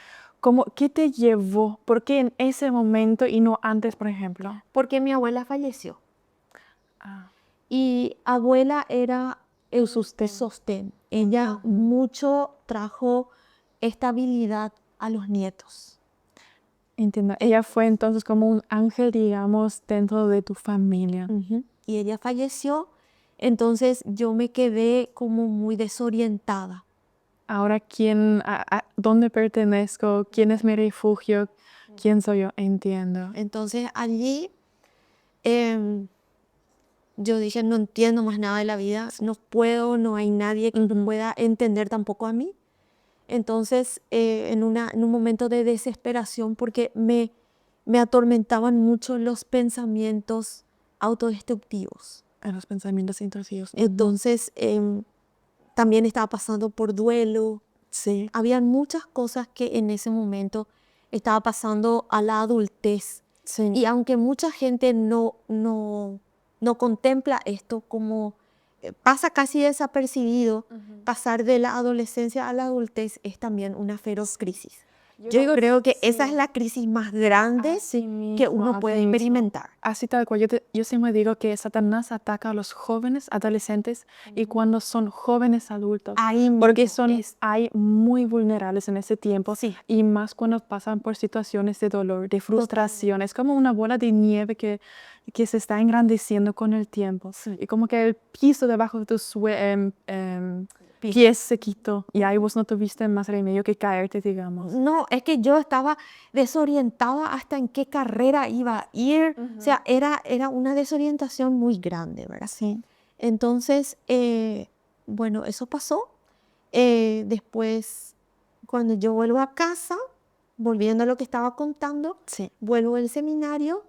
qué te llevó, por qué en ese momento y no antes, por ejemplo. Porque mi abuela falleció. Ah. Y abuela era el sostén. Ella mucho trajo estabilidad a los nietos. Entiendo. Ella fue entonces como un ángel, digamos, dentro de tu familia. Y ella falleció, entonces yo me quedé como muy desorientada. Ahora, ¿dónde pertenezco? ¿Quién es mi refugio? ¿Quién soy yo? Entiendo. Entonces allí yo dije, no entiendo más nada de la vida, no puedo, no hay nadie que pueda entender tampoco a mí. Entonces, en un momento de desesperación, porque me atormentaban mucho los pensamientos autodestructivos. Los pensamientos intrusivos. Entonces, también estaba pasando por duelo. Sí. Habían muchas cosas que en ese momento estaba pasando a la adultez. Sí. Y aunque mucha gente no contempla esto como pasa casi desapercibido, pasar de la adolescencia a la adultez es también una feroz crisis. Yo creo que esa es la crisis más grande que uno puede experimentar. Así tal cual. Yo siempre digo que Satanás ataca a los jóvenes adolescentes y cuando son jóvenes adultos. Porque hay muy vulnerables en ese tiempo. Sí. Y más cuando pasan por situaciones de dolor, de frustración. Es como una bola de nieve que se está engrandeciendo con el tiempo. Sí. Y como que el piso debajo de tus pies se quitó. Y ahí vos no tuviste más remedio que caerte, digamos. No, es que yo estaba desorientada hasta en qué carrera iba a ir. O sea, era una desorientación muy grande, ¿verdad? Sí. Entonces, bueno, eso pasó. Después cuando yo vuelvo a casa, volviendo a lo que estaba contando, Sí. vuelvo del seminario,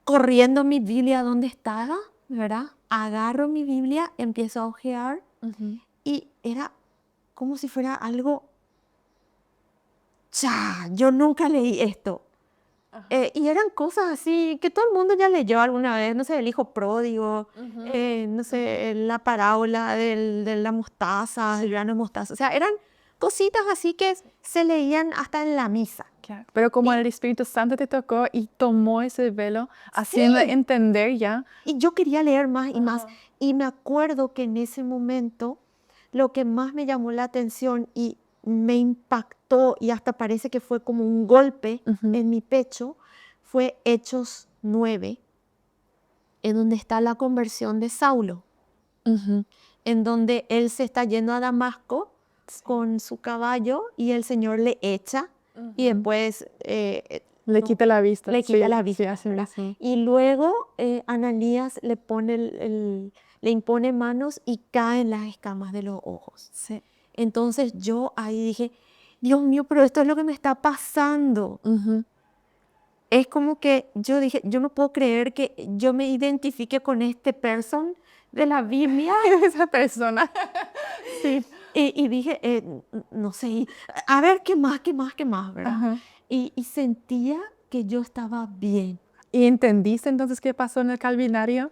corriendo mi Biblia donde estaba, ¿verdad? Agarro mi Biblia, empiezo a hojear y era como si fuera algo, ¡cha! Yo nunca leí esto. Y eran cosas así que todo el mundo ya leyó alguna vez, no sé, el hijo pródigo, no sé, la parábola de la mostaza, el grano de mostaza. O sea, eran cositas así que se leían hasta en la misa. Claro. Pero como el Espíritu Santo te tocó y tomó ese velo, haciendo Sí. entender ya. Y yo quería leer más y más. Y me acuerdo que en ese momento lo que más me llamó la atención y me impactó y hasta parece que fue como un golpe en mi pecho fue Hechos 9, en donde está la conversión de Saulo, en donde él se está yendo a Damasco con su caballo y el Señor le echa y después Le quita la vista. le quita Sí, la sí, vista. así ¿Verdad? mismo. Y luego Ananías le pone le impone manos y caen las escamas de los ojos. Sí. Entonces yo ahí dije, Dios mío, pero esto es lo que me está pasando. Es como que yo dije, yo no puedo creer que yo me identifique con este person de la Biblia. Esa persona. Sí. Y dije, no sé, a ver qué más, ¿verdad? Ajá. Y sentía que yo estaba bien. ¿Y entendiste entonces qué pasó en el Calvinario?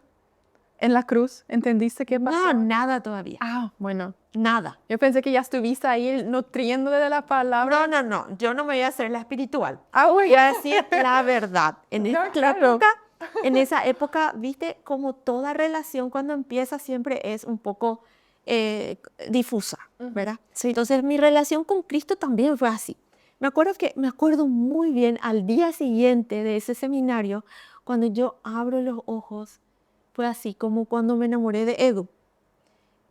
¿En la cruz? ¿Entendiste qué pasó? No, nada todavía, Ah, bueno. nada. Yo pensé que ya estuviste ahí nutriéndole de la palabra. No, yo no me voy a hacer la espiritual. Ah, Voy bueno. a decir la verdad. No, claro. En esa época, viste, como toda relación cuando empieza siempre es un poco difusa, ¿verdad? Sí. Entonces mi relación con Cristo también fue así. Me acuerdo muy bien al día siguiente de ese seminario, cuando yo abro los ojos, fue así como cuando me enamoré de Edu.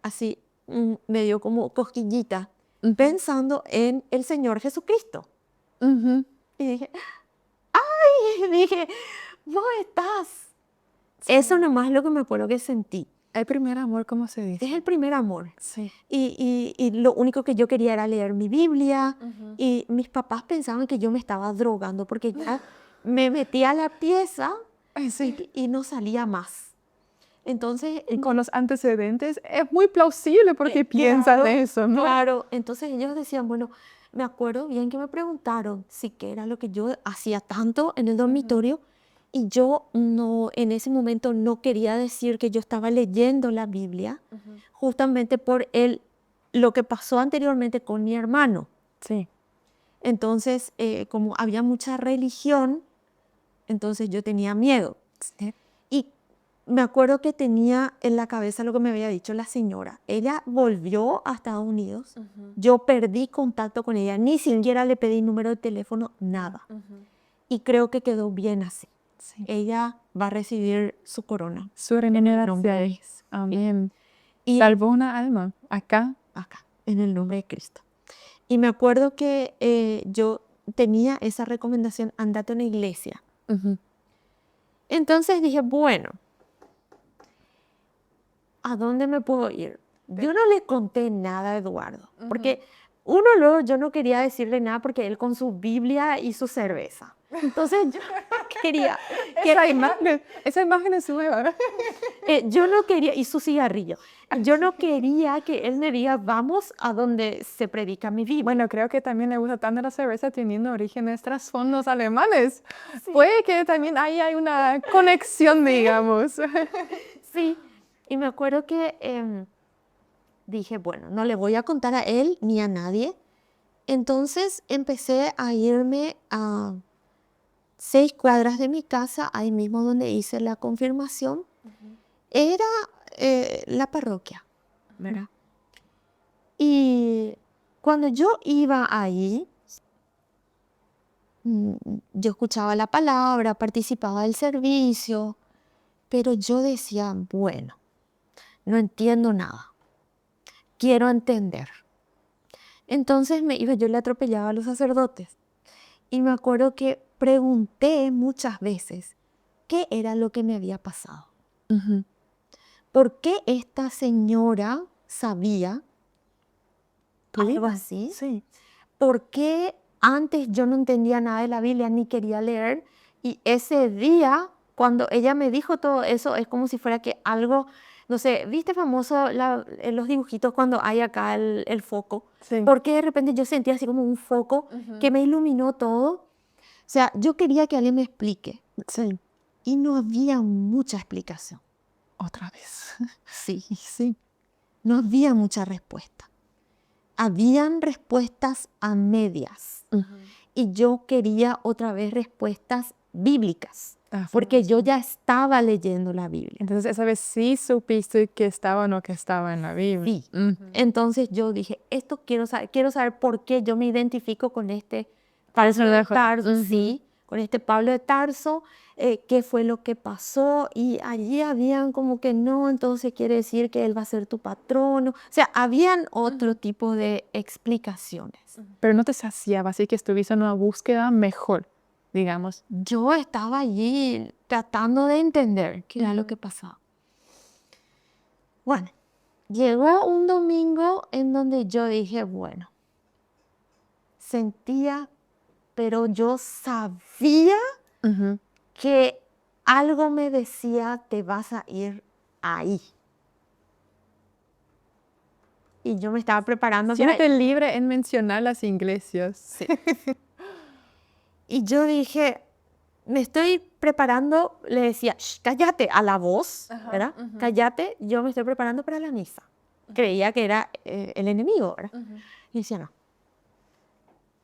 Así me dio como cosquillita, pensando en el Señor Jesucristo. Y dije, ¡ay! Dije, vos estás. Sí. Eso nomás es lo que me acuerdo que sentí. El primer amor, ¿cómo se dice? Es el primer amor. Sí. Y lo único que yo quería era leer mi Biblia. Y mis papás pensaban que yo me estaba drogando porque ya me metí a la pieza Ay, sí. y no salía más. Entonces, Y con los antecedentes es muy plausible porque piensan claro, eso, ¿no? claro. Entonces ellos decían, bueno, me acuerdo bien que me preguntaron si qué era lo que yo hacía tanto en el dormitorio y yo no, en ese momento no quería decir que yo estaba leyendo la Biblia, justamente por lo que pasó anteriormente con mi hermano. Sí. Entonces, como había mucha religión, entonces yo tenía miedo. Sí. Y me acuerdo que tenía en la cabeza lo que me había dicho la señora. Ella volvió a Estados Unidos. Yo perdí contacto con ella. Ni siquiera le pedí número de teléfono, nada. Y creo que quedó bien así. Sí. Ella va a recibir su corona. Su remuneración. Amén. Y Salvó una alma acá. acá, en el nombre de Cristo. Y me acuerdo que yo tenía esa recomendación, andate a una iglesia. Entonces dije, bueno, ¿a dónde me puedo ir? Yo no le conté nada a Eduardo, porque luego yo no quería decirle nada porque él con su Biblia y su cerveza. Entonces yo quería, Esa imagen es nueva. yo no quería, y su cigarrillo, yo no quería que él me diga, vamos a donde se predica mi Biblia. Bueno, creo que también le gusta tanto la cerveza teniendo orígenes trasfondos alemanes. Sí. Puede que también ahí hay una conexión, digamos. Sí, y me acuerdo que dije, bueno, no le voy a contar a él ni a nadie. Entonces empecé a irme a 6 cuadras de mi casa, ahí mismo donde hice la confirmación. Era la parroquia, ¿verdad? Y cuando yo iba ahí, yo escuchaba la palabra, participaba del servicio, pero yo decía, bueno, no entiendo nada, quiero entender. Entonces me iba, yo le atropellaba a los sacerdotes. Y me acuerdo que pregunté muchas veces qué era lo que me había pasado. ¿Por qué esta señora sabía algo así? Sí. por qué antes yo no entendía nada de la Biblia ni quería leer. Y ese día, cuando ella me dijo todo eso, es como si fuera que algo, no sé, ¿viste famoso en los dibujitos cuando hay acá el foco? Sí. Porque de repente yo sentía así como un foco que me iluminó todo. O sea, yo quería que alguien me explique. Sí. Y no había mucha explicación. Otra vez. Sí, Sí. no había mucha respuesta. Habían respuestas a medias. Y yo quería otra vez respuestas bíblicas, porque yo ya estaba leyendo la Biblia. Entonces, esa vez sí supiste que estaba o no que estaba en la Biblia. Sí. Entonces yo dije, esto quiero saber por qué yo me identifico con este Pablo de Tarso, sí, con este Pablo de Tarso, qué fue lo que pasó, y allí habían como que no, entonces quiere decir que él va a ser tu patrono. O sea, habían otro tipo de explicaciones. Pero no te saciaba, así que estuviste en una búsqueda mejor, digamos. Yo estaba allí tratando de entender qué era lo que pasaba. Bueno, llegó un domingo en donde yo dije, bueno, sentía, pero yo sabía que algo me decía, te vas a ir ahí. Y yo me estaba preparando para Siéntete libre en mencionar las iglesias. Sí. Y yo dije, me estoy preparando, le decía, "Shh, cállate a la voz, ¿verdad? Cállate, yo me estoy preparando para la misa. Creía que era el enemigo, ¿verdad? Y decía, no.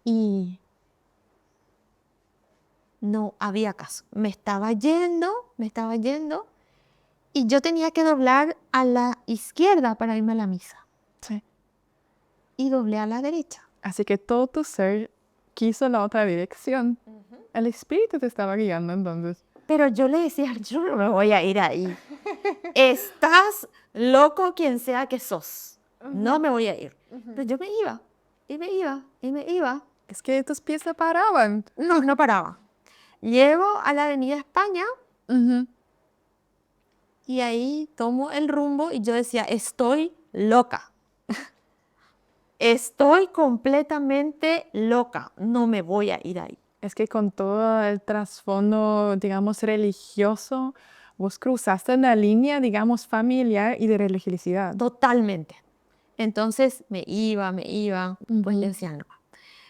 Y no había caso. Me estaba yendo, y yo tenía que doblar a la izquierda para irme a la misa. Sí. Y doblé a la derecha. Así que todo tu ser quiso la otra dirección. El espíritu te estaba guiando entonces. Pero yo le decía, yo no me voy a ir ahí. Estás loco quien sea que sos. No me voy a ir. Pero yo me iba, y me iba, y me iba. Es que tus pies no paraban. No paraba. Llego a la Avenida España y ahí tomo el rumbo y yo decía, estoy loca. Estoy completamente loca. No me voy a ir ahí. Es que con todo el trasfondo, digamos, religioso, vos cruzaste una línea, digamos, familiar y de religiosidad. Totalmente. Entonces me iba, pues le decía no.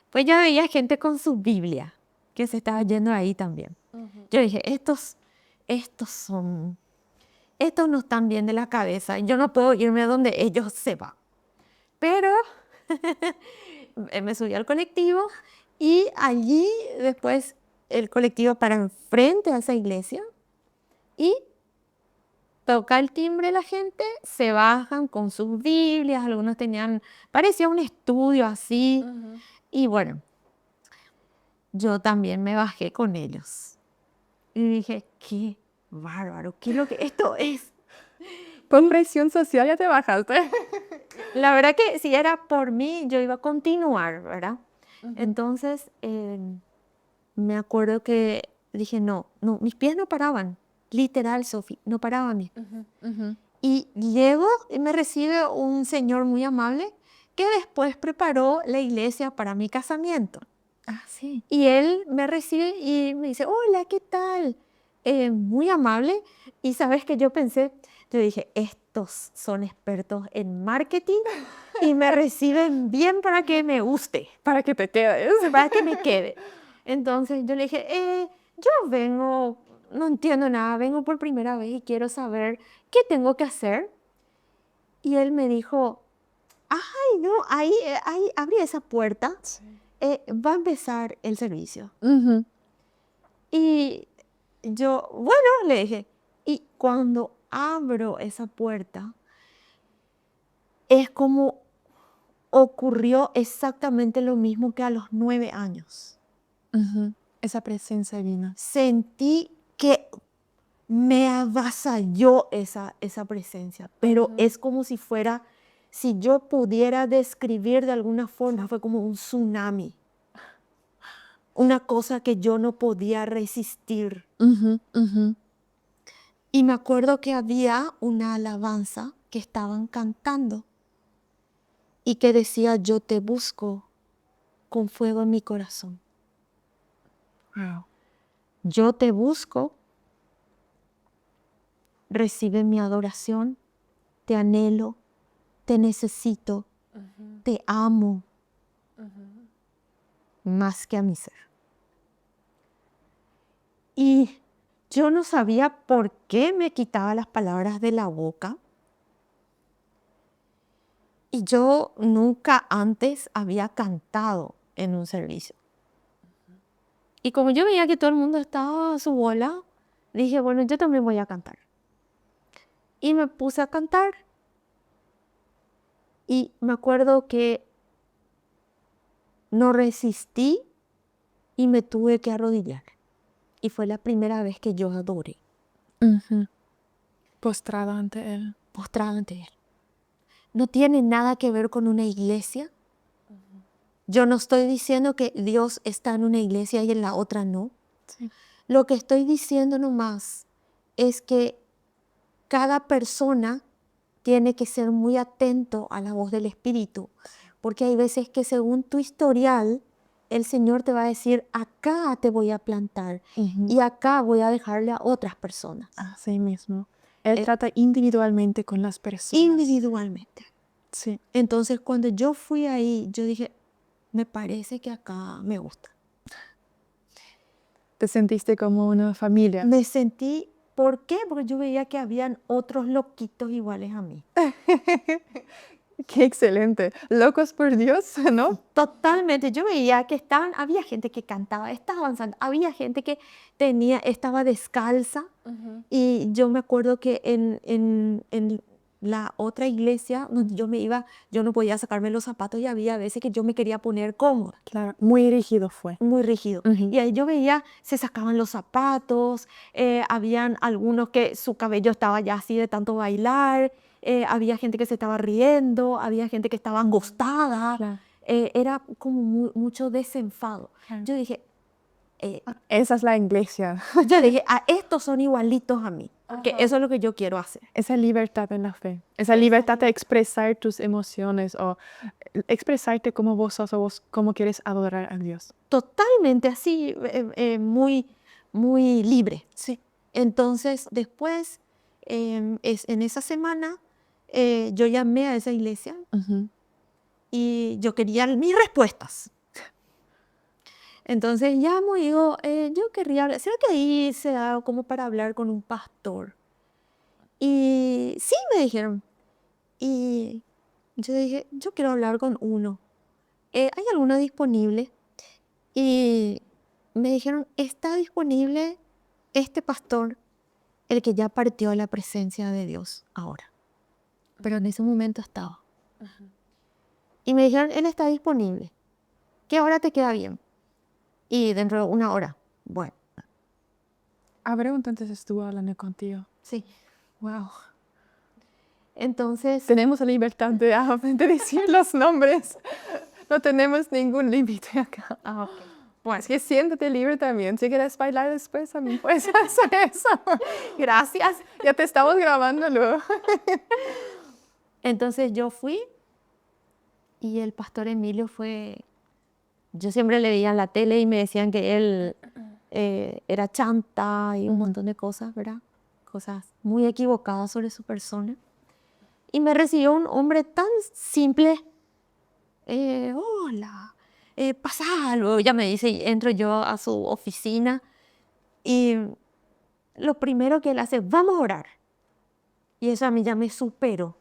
Pues ya veía gente con su Biblia que se estaba yendo ahí también. Yo dije, estos no están bien de la cabeza. Yo no puedo irme a donde ellos se van. Pero me subí al colectivo y allí después el colectivo para enfrente a esa iglesia y toca el timbre la gente, se bajan con sus Biblias, algunos tenían, parecía un estudio así. Y bueno, yo también me bajé con ellos. Y dije, qué bárbaro, ¿qué es lo que esto es? Por presión social ya te bajaste. La verdad que si era por mí, yo iba a continuar, ¿verdad? Entonces, me acuerdo que dije, no, mis pies no paraban. Literal, Sofi, no paraban mis pies. Y llego y me recibe un señor muy amable que después preparó la iglesia para mi casamiento. Ah, sí. Y él me recibe y me dice, hola, ¿qué tal? Muy amable. Y sabes que yo pensé, yo dije, estos son expertos en marketing y me reciben bien para que me guste, Para que te quedes. para que me quede. Entonces yo le dije, yo vengo, no entiendo nada, vengo por primera vez y quiero saber qué tengo que hacer. Y él me dijo, ay, no, ahí abrí esa puerta, va a empezar el servicio. Y yo, bueno, le dije, y cuando abro esa puerta, es como ocurrió exactamente lo mismo que a los 9 años. Esa presencia divina. Sentí que me avasalló esa presencia, pero es como si fuera, si yo pudiera describir de alguna forma, fue como un tsunami. Una cosa que yo no podía resistir. Y me acuerdo que había una alabanza que estaban cantando y que decía, yo te busco con fuego en mi corazón. Wow. Yo te busco, recibe mi adoración, te anhelo, te necesito, te amo más que a mi ser. Y yo no sabía por qué me quitaba las palabras de la boca. Y yo nunca antes había cantado en un servicio. Y como yo veía que todo el mundo estaba a su bola, dije, bueno, yo también voy a cantar. Y me puse a cantar. Y me acuerdo que no resistí y me tuve que arrodillar. Y fue la primera vez que yo adoré, Postrada ante Él. postrada ante Él. No tiene nada que ver con una iglesia. Yo no estoy diciendo que Dios está en una iglesia y en la otra no. Sí. Lo que estoy diciendo nomás es que cada persona tiene que ser muy atento a la voz del Espíritu, porque hay veces que según tu historial, el Señor te va a decir, acá te voy a plantar y acá voy a dejarle a otras personas. Así mismo. Él trata individualmente con las personas. Individualmente. Sí. Entonces, cuando yo fui ahí, yo dije, me parece que acá me gusta. Te sentiste como una familia. Me sentí, ¿por qué? Porque yo veía que habían otros loquitos iguales a mí. Qué excelente. Locos por Dios, ¿no? Totalmente. Yo veía que había gente que cantaba, estaba avanzando, había gente que estaba descalza. Y yo me acuerdo que en la otra iglesia donde yo me iba, yo no podía sacarme los zapatos y había veces que yo me quería poner cómoda. Claro, muy rígido fue. Muy rígido. Y ahí yo veía, se sacaban los zapatos, habían algunos que su cabello estaba ya así de tanto bailar, había gente que se estaba riendo, había gente que estaba angostada. Claro. Era como mucho desenfado. Claro. Yo dije, Esa es la iglesia. a estos son igualitos a mí, porque eso es lo que yo quiero hacer. Esa libertad en la fe. Esa libertad de expresar tus emociones o expresarte como vos sos o vos cómo quieres adorar a Dios. Totalmente así, muy, muy libre. Sí. Entonces, después, en esa semana, yo llamé a esa iglesia y yo quería mis respuestas. Entonces llamo y digo, yo querría hablar, ¿será que ahí se da como para hablar con un pastor? Y sí, me dijeron. Y yo dije, yo quiero hablar con uno. ¿Hay alguno disponible? Y me dijeron, está disponible este pastor, el que ya partió a la presencia de Dios ahora. Pero en ese momento estaba. Y me dijeron, él está disponible. ¿Qué hora te queda bien? Y dentro de una hora. Bueno, Abreu entonces estuvo hablando contigo. sí. Wow. Entonces, Tenemos la libertad de decir los nombres. No tenemos ningún límite acá. ok. Bueno, es que siéntate libre también. Si quieres bailar después, también puedes hacer eso. Gracias. Ya te estamos grabando luego. Entonces yo fui y el pastor Emilio fue. Yo siempre le veía en la tele y me decían que él era chanta y un montón de cosas, ¿verdad? Cosas muy equivocadas sobre su persona. Y me recibió un hombre tan simple. Hola, pasa algo. Ya me dice, y entro yo a su oficina y lo primero que él hace, vamos a orar. Y eso a mí ya me superó.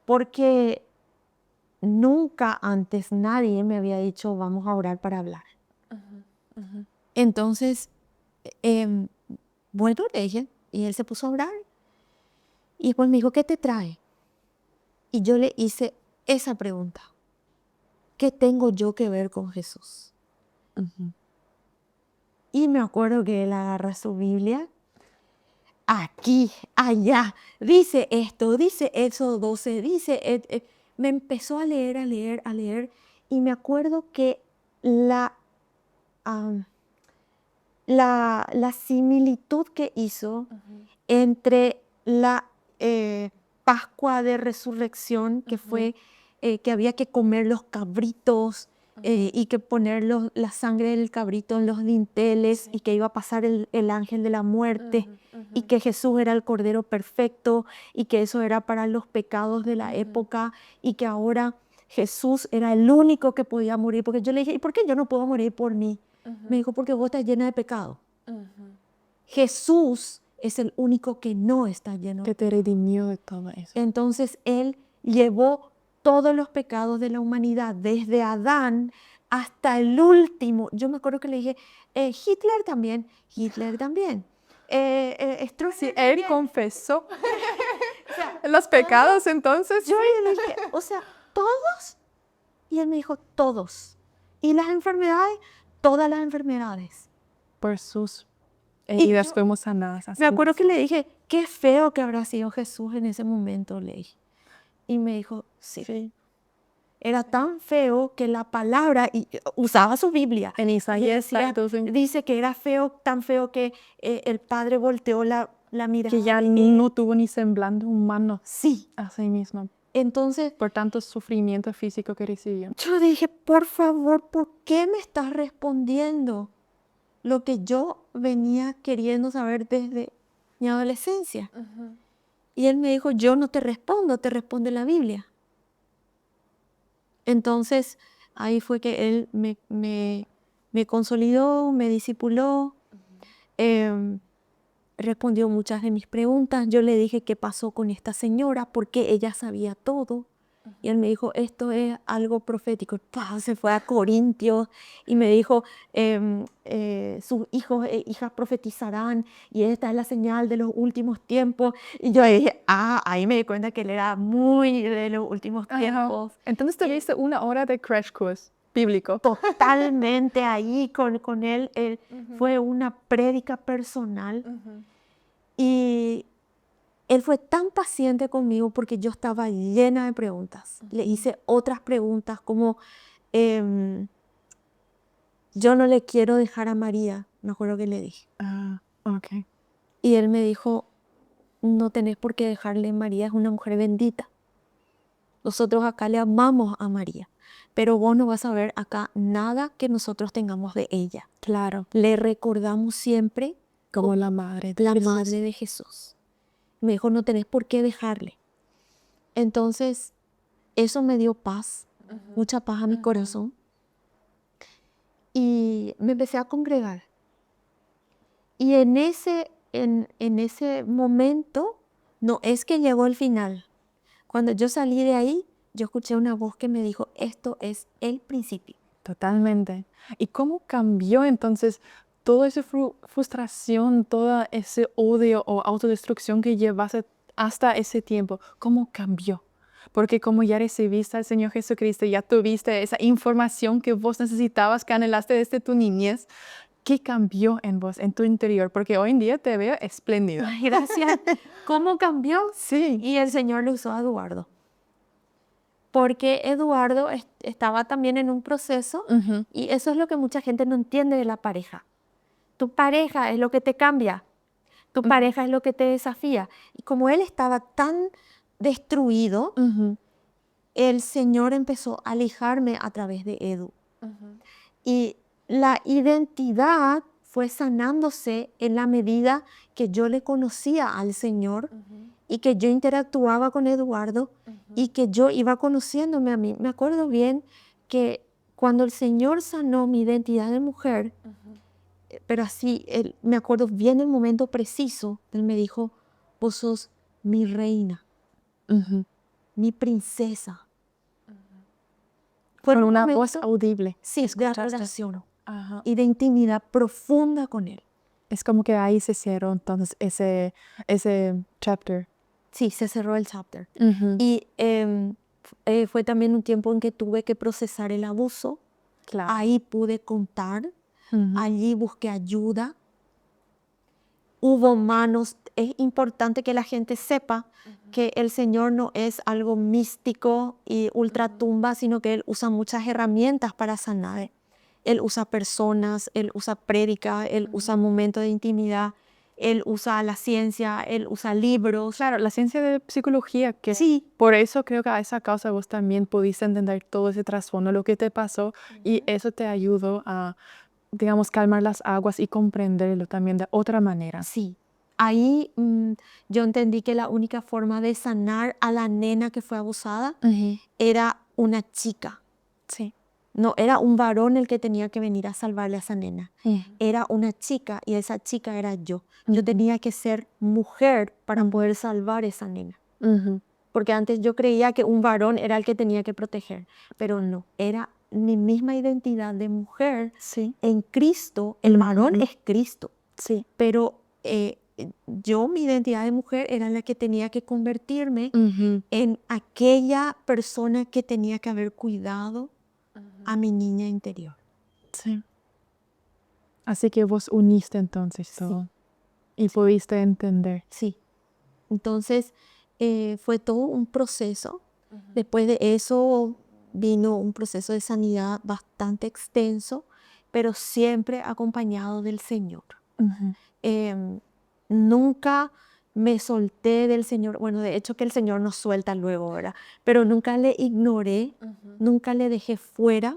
Porque nunca antes nadie me había dicho, vamos a orar para hablar. Entonces, bueno, le dije, y él se puso a orar. Y después me dijo, ¿qué te trae? Y yo le hice esa pregunta. ¿Qué tengo yo que ver con Jesús? Y me acuerdo que él agarra su Biblia. Aquí, allá, dice esto, dice Éxodo 12, dice... me empezó a leer, a leer, a leer. Y me acuerdo que la similitud que hizo entre la Pascua de Resurrección, que fue que había que comer los cabritos y que poner la sangre del cabrito en los dinteles y que iba a pasar el ángel de la muerte y que Jesús era el Cordero perfecto y que eso era para los pecados de la época y que ahora Jesús era el único que podía morir. Porque yo le dije, ¿y por qué yo no puedo morir por mí? Me dijo, porque vos estás llena de pecado. Jesús es el único que no está lleno Que te redimió de todo eso. Entonces Él llevó todos los pecados de la humanidad, desde Adán hasta el último. Yo me acuerdo que le dije, Hitler también. Stroessner Si él también. confesó O sea, los pecados, entonces yo le dije, o sea, ¿todos? Y él me dijo, todos. ¿Y las enfermedades? Todas las enfermedades. por sus Y heridas yo fuimos sanadas. Así me acuerdo que le dije, qué feo que habrá sido Jesús en ese momento, le dije. Y me dijo, sí. Era tan feo que la palabra, y usaba su Biblia, En y Isaías decía, dice que era feo, tan feo que el padre volteó la mirada. que ya no tuvo ni semblante humano Sí. a sí mismo, Entonces, por tanto sufrimiento físico que recibió. yo dije, por favor, ¿por qué me estás respondiendo lo que yo venía queriendo saber desde mi adolescencia? Y él me dijo, yo no te respondo, te responde la Biblia. Entonces, ahí fue que él me consolidó, me discipuló, respondió muchas de mis preguntas. Yo le dije qué pasó con esta señora, porque ella sabía todo. Y él me dijo, esto es algo profético. ¡Pah! Se fue a Corintios y me dijo, sus hijos e hijas profetizarán y esta es la señal de los últimos tiempos. Y yo dije, ahí me di cuenta que él era muy de los últimos tiempos. Entonces te viste una hora de crash course bíblico. Totalmente ahí con él. Fue una prédica personal. Y él fue tan paciente conmigo porque yo estaba llena de preguntas. Le hice otras preguntas como, yo no le quiero dejar a María, me acuerdo que le dije. Ok. Y él me dijo, no tenés por qué dejarle a María, es una mujer bendita. Nosotros acá le amamos a María, pero vos no vas a ver acá nada que nosotros tengamos de ella. Claro. Le recordamos siempre Como la madre de Jesús. madre de Jesús. Me dijo, no tenés por qué dejarle. Entonces, eso me dio paz, mucha paz a mi corazón. Y me empecé a congregar. Y en ese momento, no es que llegó el final. Cuando yo salí de ahí, yo escuché una voz que me dijo, esto es el principio. Totalmente. ¿Y cómo cambió entonces toda esa frustración, todo ese odio o autodestrucción que llevaste hasta ese tiempo? ¿Cómo cambió? Porque como ya recibiste al Señor Jesucristo, ya tuviste esa información que vos necesitabas, que anhelaste desde tu niñez, ¿qué cambió en vos, en tu interior? Porque hoy en día te veo espléndida. Ay, gracias. ¿Cómo cambió? Sí. Y el Señor lo usó a Eduardo. Porque Eduardo estaba también en un proceso y eso es lo que mucha gente no entiende de la pareja. Tu pareja es lo que te cambia, tu pareja es lo que te desafía. Y como él estaba tan destruido, el Señor empezó a alejarme a través de Edu. Y la identidad fue sanándose en la medida que yo le conocía al Señor y que yo interactuaba con Eduardo y que yo iba conociéndome a mí. Me acuerdo bien que cuando el Señor sanó mi identidad de mujer, pero así, me acuerdo bien el momento preciso, Él me dijo, vos sos mi reina, mi princesa. Fue Con un una momento, voz audible. sí, de ¿Escuchaste? adoración Ajá. y de intimidad profunda con Él. Es como que ahí se cerró entonces ese chapter. Sí, se cerró el chapter. Y fue también un tiempo en que tuve que procesar el abuso. Claro. Ahí pude contar, allí busqué ayuda. Hubo manos. Es importante que la gente sepa que el Señor no es algo místico y ultratumba, sino que Él usa muchas herramientas para sanar. Él usa personas, Él usa prédica, Él usa momentos de intimidad. él usa la ciencia, él usa libros. Claro, la ciencia de psicología, que Sí, por eso creo que a esa causa vos también pudiste entender todo ese trasfondo, lo que te pasó, y eso te ayudó a, digamos, calmar las aguas y comprenderlo también de otra manera. sí. Ahí yo entendí que la única forma de sanar a la nena que fue abusada era una chica. Sí. No era un varón el que tenía que venir a salvarle a esa nena. Era una chica y esa chica era yo. Yo tenía que ser mujer para poder salvar a esa nena. Porque antes yo creía que un varón era el que tenía que proteger, pero no, era mi misma identidad de mujer. Sí. En Cristo, el varón es Cristo, Sí. pero yo, mi identidad de mujer era la que tenía que convertirme en aquella persona que tenía que haber cuidado a mi niña interior. Sí. Así que vos uniste entonces todo y pudiste entender. Sí. Entonces, fue todo un proceso. Después de eso vino un proceso de sanidad bastante extenso, pero siempre acompañado del Señor. Em, Nunca me solté del Señor. Bueno, de hecho que el Señor nos suelta luego, ¿verdad? Pero nunca le ignoré, nunca le dejé fuera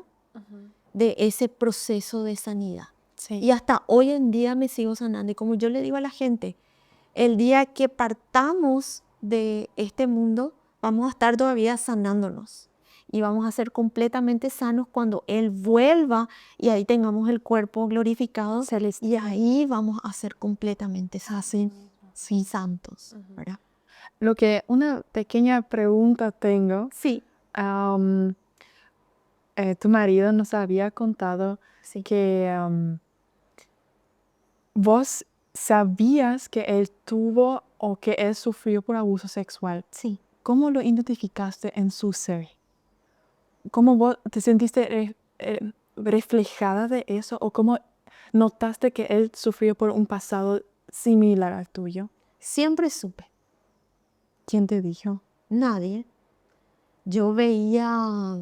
de ese proceso de sanidad. Sí. Y hasta hoy en día me sigo sanando. Y como yo le digo a la gente, el día que partamos de este mundo, vamos a estar todavía sanándonos. Y vamos a ser completamente sanos cuando Él vuelva y ahí tengamos el cuerpo glorificado. Y ahí vamos a ser completamente sanos, sí, santos, ¿verdad? Una pequeña pregunta tengo. Sí, Tu marido nos había contado sí. que vos sabías que él tuvo o que él sufrió por abuso sexual. Sí. ¿Cómo lo identificaste en su ser? ¿Cómo vos te sentiste reflejada de eso? ¿O cómo notaste que él sufrió por un pasado similar al tuyo? Siempre supe. ¿Quién te dijo? Nadie. Yo veía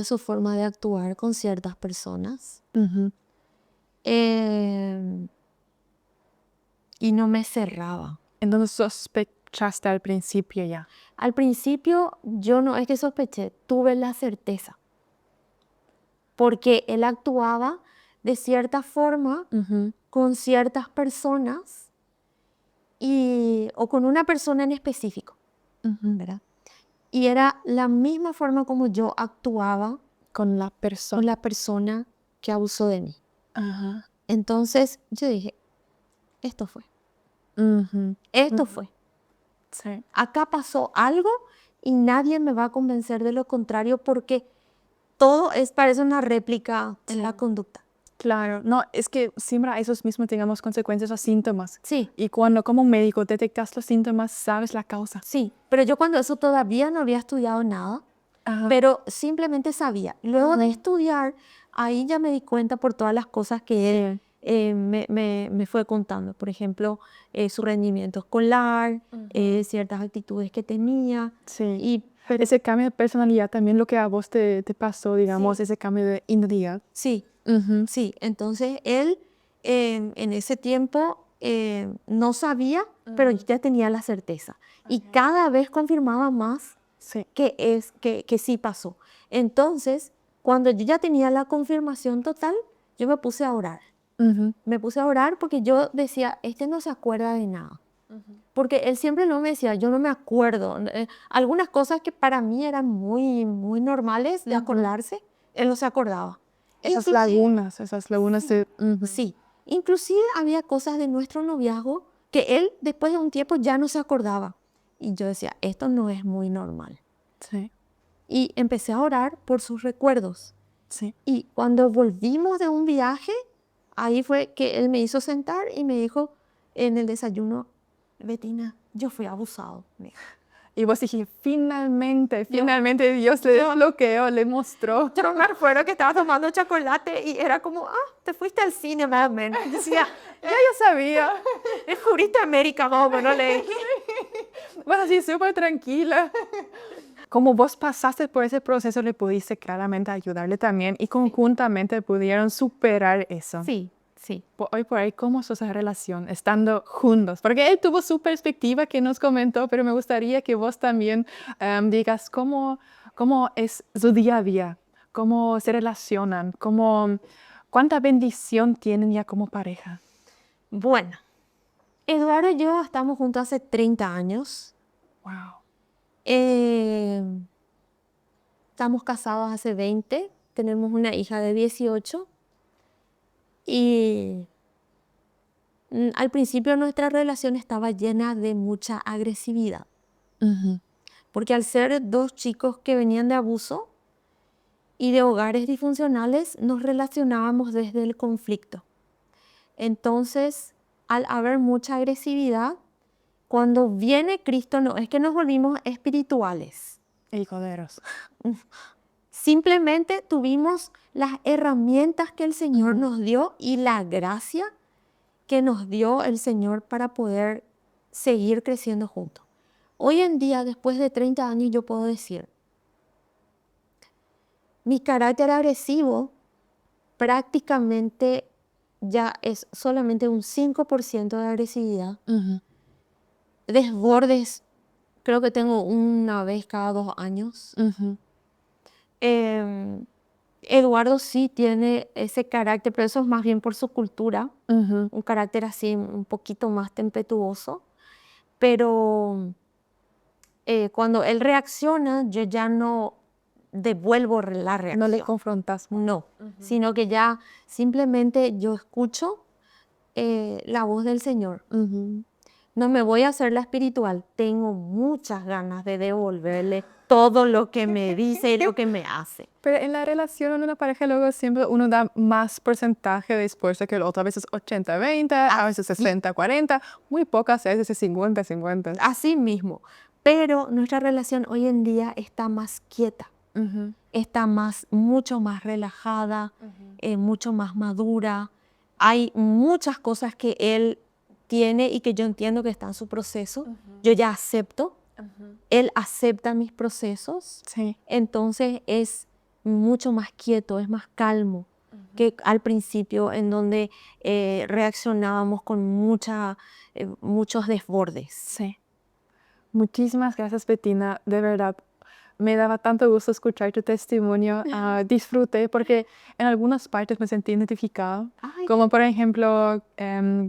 su forma de actuar con ciertas personas. Y no me cerraba. Entonces sospechaste al principio ya. Al principio yo no es que sospeché, tuve la certeza. Porque él actuaba de cierta forma con ciertas personas o con una persona en específico, ¿verdad? Y era la misma forma como yo actuaba Con la con persona. la persona que abusó de mí. Ajá. Entonces yo dije, esto fue. Esto fue. Sí. Acá pasó algo y nadie me va a convencer de lo contrario porque todo parece una réplica en la conducta. Claro, no, es que siempre a esos mismos tengamos consecuencias o síntomas. Sí, Y cuando como médico detectas los síntomas, sabes la causa. sí, pero yo cuando eso todavía no había estudiado nada, Ajá. pero simplemente sabía. Luego de estudiar, ahí ya me di cuenta por todas las cosas que él me fue contando. Por ejemplo, su rendimiento escolar, ciertas actitudes que tenía. Sí. Pero ese cambio de personalidad también lo que a vos te pasó, digamos, ese cambio de identidad. Sí, sí. Entonces él en ese tiempo no sabía, pero ya tenía la certeza. Y cada vez confirmaba más Sí. que sí pasó. Entonces, cuando yo ya tenía la confirmación total, yo me puse a orar. Me puse a orar porque yo decía, este no se acuerda de nada. Porque él siempre no me decía, yo no me acuerdo. Algunas cosas que para mí eran muy, muy normales de acordarse, él no se acordaba. Esas Inclusive- lagunas de... Sí, inclusive había cosas de nuestro noviazgo que él después de un tiempo ya no se acordaba. Y yo decía, esto no es muy normal. Sí, Y empecé a orar por sus recuerdos. sí. Y cuando volvimos de un viaje, ahí fue que él me hizo sentar y me dijo en el desayuno, Betina, yo fui abusado. Me dijo. Y vos dijiste, finalmente Dios le desbloqueó, le mostró. Yo me acuerdo que estaba tomando chocolate y era como, te fuiste al cine, más o menos. Y decía, Ya yo sabía. descubriste América, más o menos, le dije. Bueno, así súper tranquila. Como vos pasaste por ese proceso, le pudiste claramente ayudarle también y conjuntamente pudieron superar eso. Sí, Sí. Hoy por ahí, ¿cómo es esa relación estando juntos? Porque él tuvo su perspectiva que nos comentó, pero me gustaría que vos también digas cómo es su día a día, cómo se relacionan, cuánta bendición tienen ya como pareja. Bueno, Eduardo y yo estamos juntos hace 30 años. Wow. Eh, Estamos casados hace 20. Tenemos una hija de 18. Y al principio nuestra relación estaba llena de mucha agresividad. Porque al ser dos chicos que venían de abuso y de hogares disfuncionales, nos relacionábamos desde el conflicto. Entonces, al haber mucha agresividad, cuando viene Cristo, no es que nos volvimos espirituales. Hijoderos. Simplemente tuvimos las herramientas que el Señor nos dio y la gracia que nos dio el Señor para poder seguir creciendo juntos. Hoy en día, después de 30 años, yo puedo decir, mi carácter agresivo prácticamente ya es solamente un 5% de agresividad. Desbordes, creo que tengo una vez cada 2 años. Eduardo sí tiene ese carácter, pero eso es más bien por su cultura, un carácter así un poquito más tempestuoso. Pero cuando él reacciona, yo ya no devuelvo la reacción. No le confrontas. No, sino que ya simplemente yo escucho la voz del Señor. No me voy a hacer la espiritual. Tengo muchas ganas de devolverle todo lo que me dice y lo que me hace. Pero en la relación en una pareja luego siempre uno da más porcentaje de esfuerzo que el otro. A veces 80-20, a veces 60-40, muy pocas veces es 50-50. Así mismo. Pero nuestra relación hoy en día está más quieta. Está mucho más relajada, mucho más madura. Hay muchas cosas que él tiene y que yo entiendo que está en su proceso. Yo ya acepto. Él acepta mis procesos. Sí. Entonces es mucho más quieto, es más calmo que al principio, en donde reaccionábamos con muchos desbordes. Sí. Muchísimas gracias, Bettina. De verdad, me daba tanto gusto escuchar tu testimonio. Disfruté porque en algunas partes me sentí identificada. Ay, Como por ejemplo,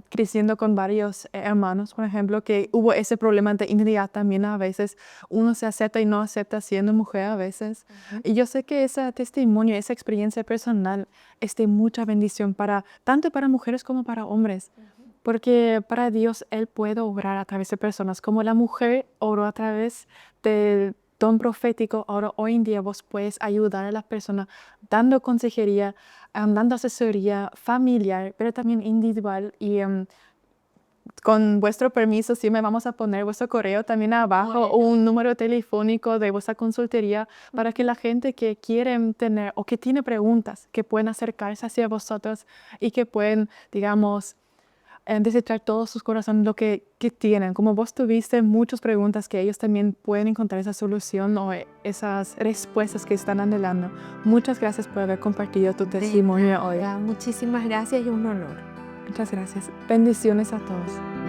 creciendo con varios hermanos, por ejemplo, que hubo ese problema de identidad también a veces. Uno se acepta y no acepta siendo mujer a veces. Y yo sé que ese testimonio, esa experiencia personal es de mucha bendición tanto para mujeres como para hombres. Porque para Dios Él puede obrar a través de personas. Como la mujer obró a través del don profético, ahora hoy en día vos puedes ayudar a las personas dando consejería, dando asesoría familiar, pero también individual. Y con vuestro permiso, sí me vamos a poner vuestro correo también abajo, o un número telefónico de vuestra consultoría para que la gente que quiere tener o que tiene preguntas, que pueden acercarse hacia vosotros y que pueden, digamos, descifrar todos sus corazones lo que tienen. Como vos tuviste muchas preguntas que ellos también pueden encontrar esa solución o esas respuestas que están anhelando. Muchas gracias por haber compartido tu testimonio hoy. Muchísimas gracias y un honor. Muchas gracias. Bendiciones a todos.